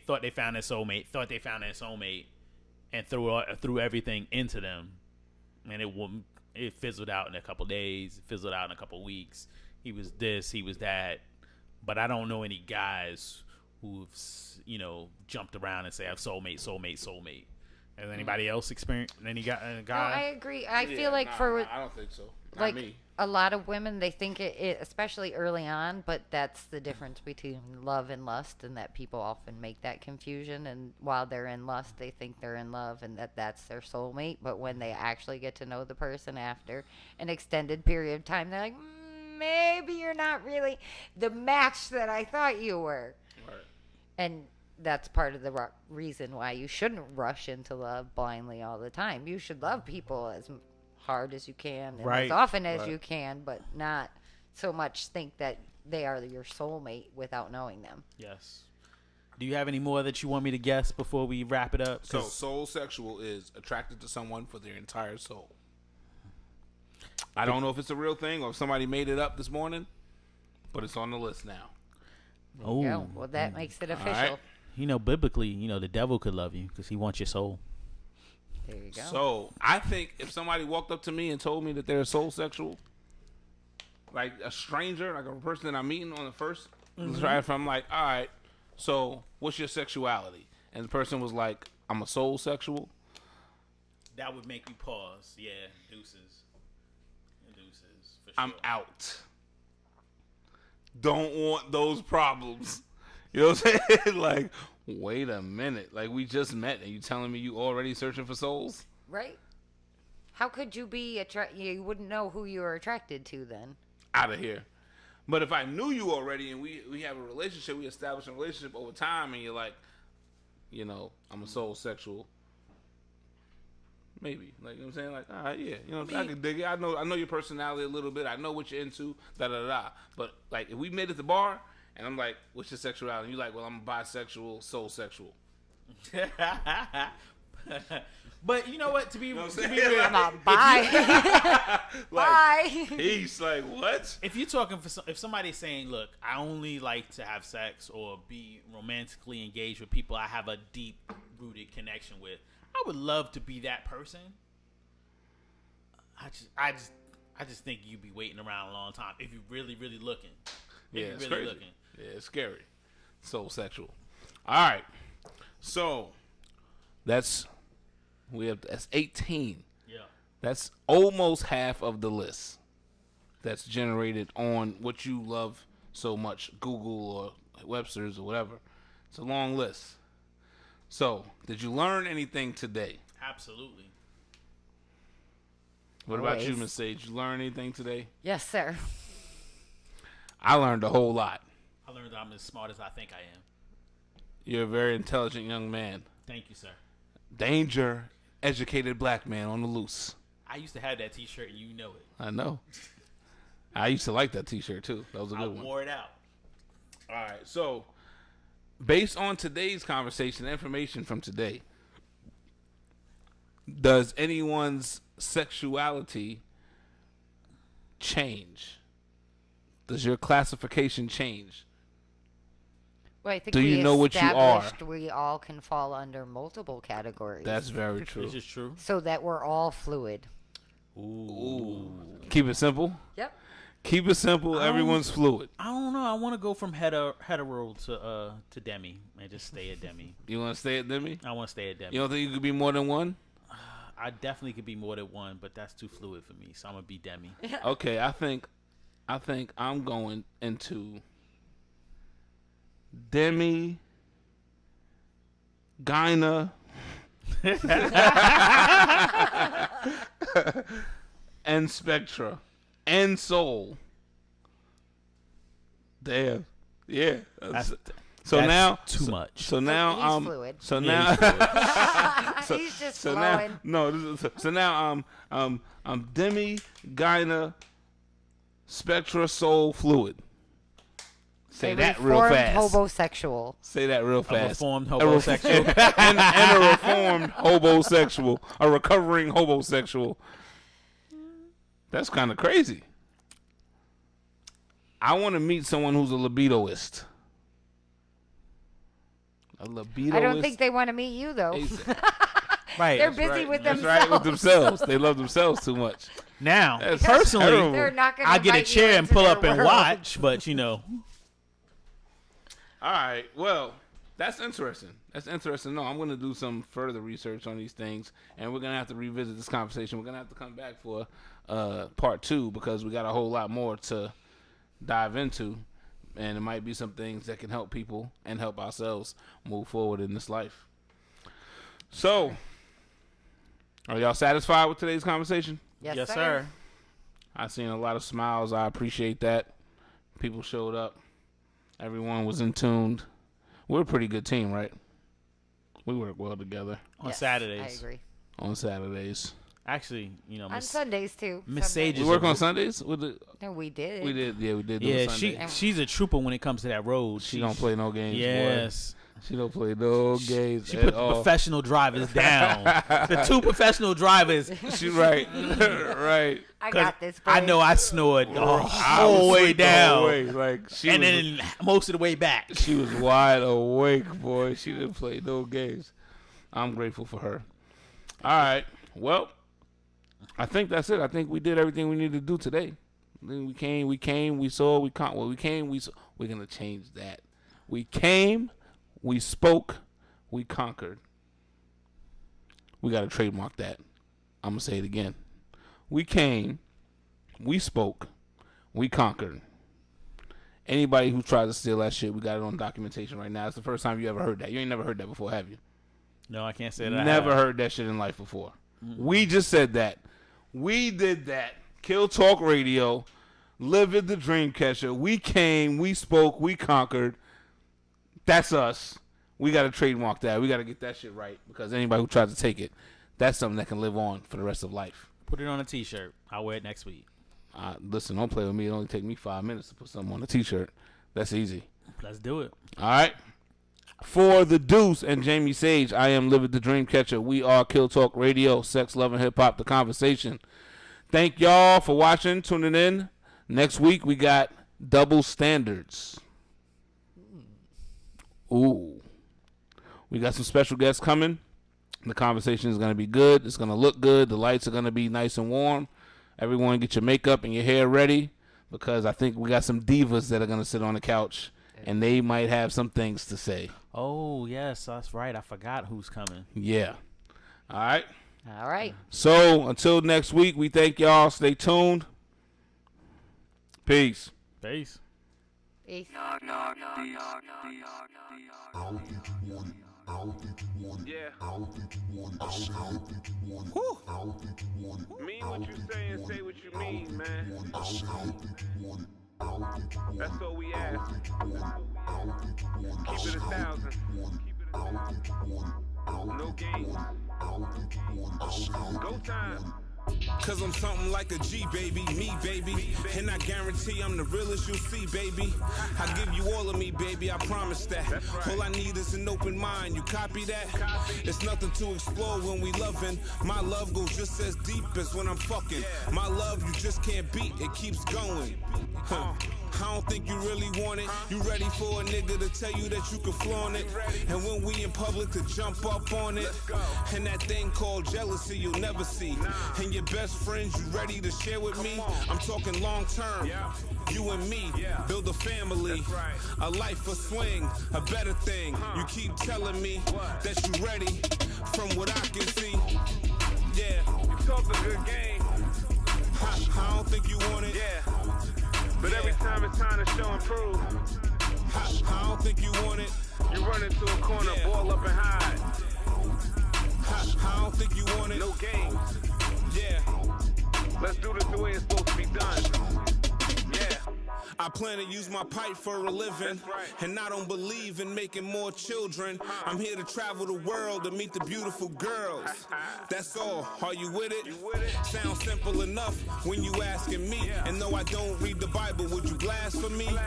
and threw everything into them, and it fizzled out in a couple days, fizzled out in a couple weeks. He was this, he was that, but I don't know any guys who've jumped around and say I've soulmate. Has anybody else experienced any guy? No, I agree. I Yeah, feel like nah, I don't think so. Not like me. a lot of women, they think it, especially early on, but that's the difference between love and lust, and that people often make that confusion. And while they're in lust, they think they're in love and that's their soulmate. But when they actually get to know the person after an extended period of time, they're like, maybe you're not really the match that I thought you were. Right. And that's part of the reason why you shouldn't rush into love blindly all the time. You should love people as hard as you can and Right. as often as Right. you can, but not so much think that they are your soulmate without knowing them. Yes. Do you have any more that you want me to guess before we wrap it up? So 'Cause soul sexual is attracted to someone for their entire soul. I don't know if it's a real thing or if somebody made it up this morning, but it's on the list now. Oh, Yeah, well, that makes it official. right. you know, biblically, you know, the devil could love you because he wants your soul. There you go. So I think if somebody walked up to me and told me that they're soul sexual, like a stranger, like a person that I'm meeting on the first, if I'm like, all right, so what's your sexuality? And the person was like, I'm a soul sexual. That would make you pause. Yeah, deuces. For sure. I'm out. Don't want those problems. You know what I'm saying? Like, wait a minute. Like, we just met and you telling me you already searching for souls? Right? How could you be you wouldn't know who you were attracted to then. Out of here. But if I knew you already and we have a relationship, we established a relationship over time and you're like, you know, I'm a soul sexual. Maybe. Like, you know what I'm saying? Like, all right, yeah. You know, I can dig it. I know your personality a little bit. I know what you're into, da-da-da. But, like, if we met at the bar and I'm like, what's your sexuality? And you're like, well, I'm bisexual, soul sexual. But you know what? To be You know what I'm to be saying? real, I'm out. Bye. Like, Bye. he's like, what? if you're talking if somebody's saying, look, I only like to have sex or be romantically engaged with people I have a deep rooted connection with, I would love to be that person. I just think you'd be waiting around a long time if you're really looking. Yeah, If it's you're really crazy. looking. Yeah, it's scary. Soul sexual. All right. So, that's 18. Yeah. That's almost half of the list that's generated on what you love so much, Google or Webster's or whatever. It's a long list. So, did you learn anything today? Absolutely. What about you, Always. Miss Sage? You learn anything today? Yes, sir. I learned a whole lot. I learned that I'm as smart as I think I am. You're a very intelligent young man. Thank you, sir. Danger, educated black man on the loose. I used to have that T-shirt, and you know it. I know. I used to like that T-shirt too. That was a I good one. wore it out. All right. So, based on today's conversation, information from today, does anyone's sexuality change? Does your classification change? Well, I think Do you we know what you are? established we all can fall under multiple categories. That's very true. This is true. so that we're all fluid. Ooh. Keep it simple. Yep. Keep it simple. Everyone's fluid. I don't know. I want to go from hetero to demi and just stay at demi. You want to stay at Demi? I want to stay at demi. You don't think you could be more than one? I definitely could be more than one, but that's too fluid for me. So I'm gonna be demi. Okay, I think I'm going into Demi, Gyna, and Spectra, and Soul. Damn. Yeah. That's So that's now too much. So now he's I'm fluid. So Yeah, now he's fluid. He's just so flowing. now so now I'm Demi, Gyna, Spectra, Soul, Fluid. Say A that real reformed fast. Homosexual. Say that real A fast. reformed A re- homosexual. and a reformed homosexual, a recovering homosexual. That's kind of crazy. I want to meet someone who's a libidoist. A libidoist. I don't think they want to meet you though. Right. They're That's busy right. with That's themselves. right with themselves. They love themselves too much. Now, That's personally, terrible. They're not going to I get a chair and pull up and watch, but you know, All right. Well, that's interesting. That's interesting. No, I'm going to do some further research on these things, and we're going to have to revisit this conversation. We're going to have to come back for part 2 because we got a whole lot more to dive into, and it might be some things that can help people and help ourselves move forward in this life. So, are y'all satisfied with today's conversation? Yes, sir. I seen a lot of smiles. I appreciate that. People showed up. Everyone was in tuned. We're a pretty good team, right? We work well together on Yes, Saturdays. I agree. on Saturdays. Actually, you know, On Miss Sundays too. Miss Sometimes. Sage We is work a- on Sundays. We No, we did. did. Yeah, we did. Do yeah, Sunday. she's a trooper when it comes to that road. She don't play no games. Yes, She don't play no games She at put the all. professional drivers down. The 2 professional drivers. She right. Right. I 'Cause got this. I babe. know I snored the I was whole way asleep the whole down. way. Like she And was, then most of the way back. she was wide awake, boy. She didn't play no games. I'm grateful for her. All right. Well, I think that's it. I think we did everything we needed to do today. Then we came, we saw, we con- well, we came, we saw. We're gonna change that. We came, we spoke, we conquered. We gotta trademark that. I'm gonna say it again. We came, we spoke, we conquered. Anybody who tries to steal that shit, we got it on documentation right now. It's the first time you ever heard that. You ain't never heard that before, have you? No, I can't say that. Never heard that shit in life before. We just said that. We did that. Kill Talk Radio, Livid the Dreamcatcher. We came, we spoke, we conquered. That's us. We got to trademark that. We got to get that shit right because anybody who tries to take it, that's something that can live on for the rest of life. Put it on a T-shirt. I'll wear it next week. Listen, don't play with me. It only take me 5 minutes to put something on a T-shirt. That's easy. Let's do it. All right. For the Deuce and Jamie Sage, I am Livid the Dreamcatcher. We are Kill Talk Radio, Sex, Love, and Hip Hop, the conversation. Thank y'all for watching, tuning in. Next week, we got Double Standards. Ooh. We got some special guests coming. The conversation is going to be good. It's going to look good. The lights are going to be nice and warm. Everyone get your makeup and your hair ready because I think we got some divas that are going to sit on the couch and they might have some things to say. Oh, yes, that's right. I forgot who's coming. Yeah. All right. All right. So until next week, we thank y'all. Stay tuned. Peace. Peace. Peace. Yeah. Mean what you say and say what you mean, man. That's all we ask. Keep it 1,000. No games. Go time. Cause I'm something like a G, baby, me, baby. And I guarantee I'm the realest you'll see, baby. I give you all of me, baby, I promise that. All I need is an open mind, you copy that? It's nothing to explore when we loving. My love goes just as deep as when I'm fucking. My love you just can't beat, it keeps going. I don't think you really want it. You ready for a nigga to tell you that you can flaunt it? And when we in public to jump up on it. And that thing called jealousy you'll never see. And your best friends you ready to share with me? I'm talking long term. You and me, build a family. A life, a swing, a better thing. You keep telling me that you ready from what I can see. Yeah, You talk a good game. I don't think you want it. Yeah. But every time it's time to show and prove, I don't think you want it. you run into a corner, ball up and hide. I don't think you want it. No games. Yeah. Let's do this the way it's supposed to be done. Yeah. I plan to use my pipe for a living, and I don't believe in making more children. I'm here to travel the world to meet the beautiful girls. That's all. Are you with it? Sounds simple enough when you asking me. And though I don't read the Bible, would you blaspheme?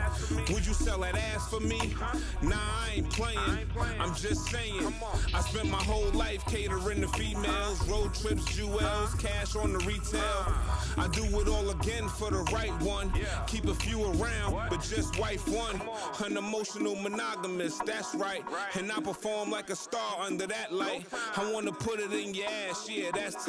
Would you sell that ass for me? Nah, I ain't playing. I'm just saying. I spent my whole life catering to females, road trips, jewels, cash on the retail. I do it all again for the right one. Keep a few around, but just wife one. An emotional monogamous, that's right. And I perform like a star under that light. I wanna put it in your ass, yeah, that's tight.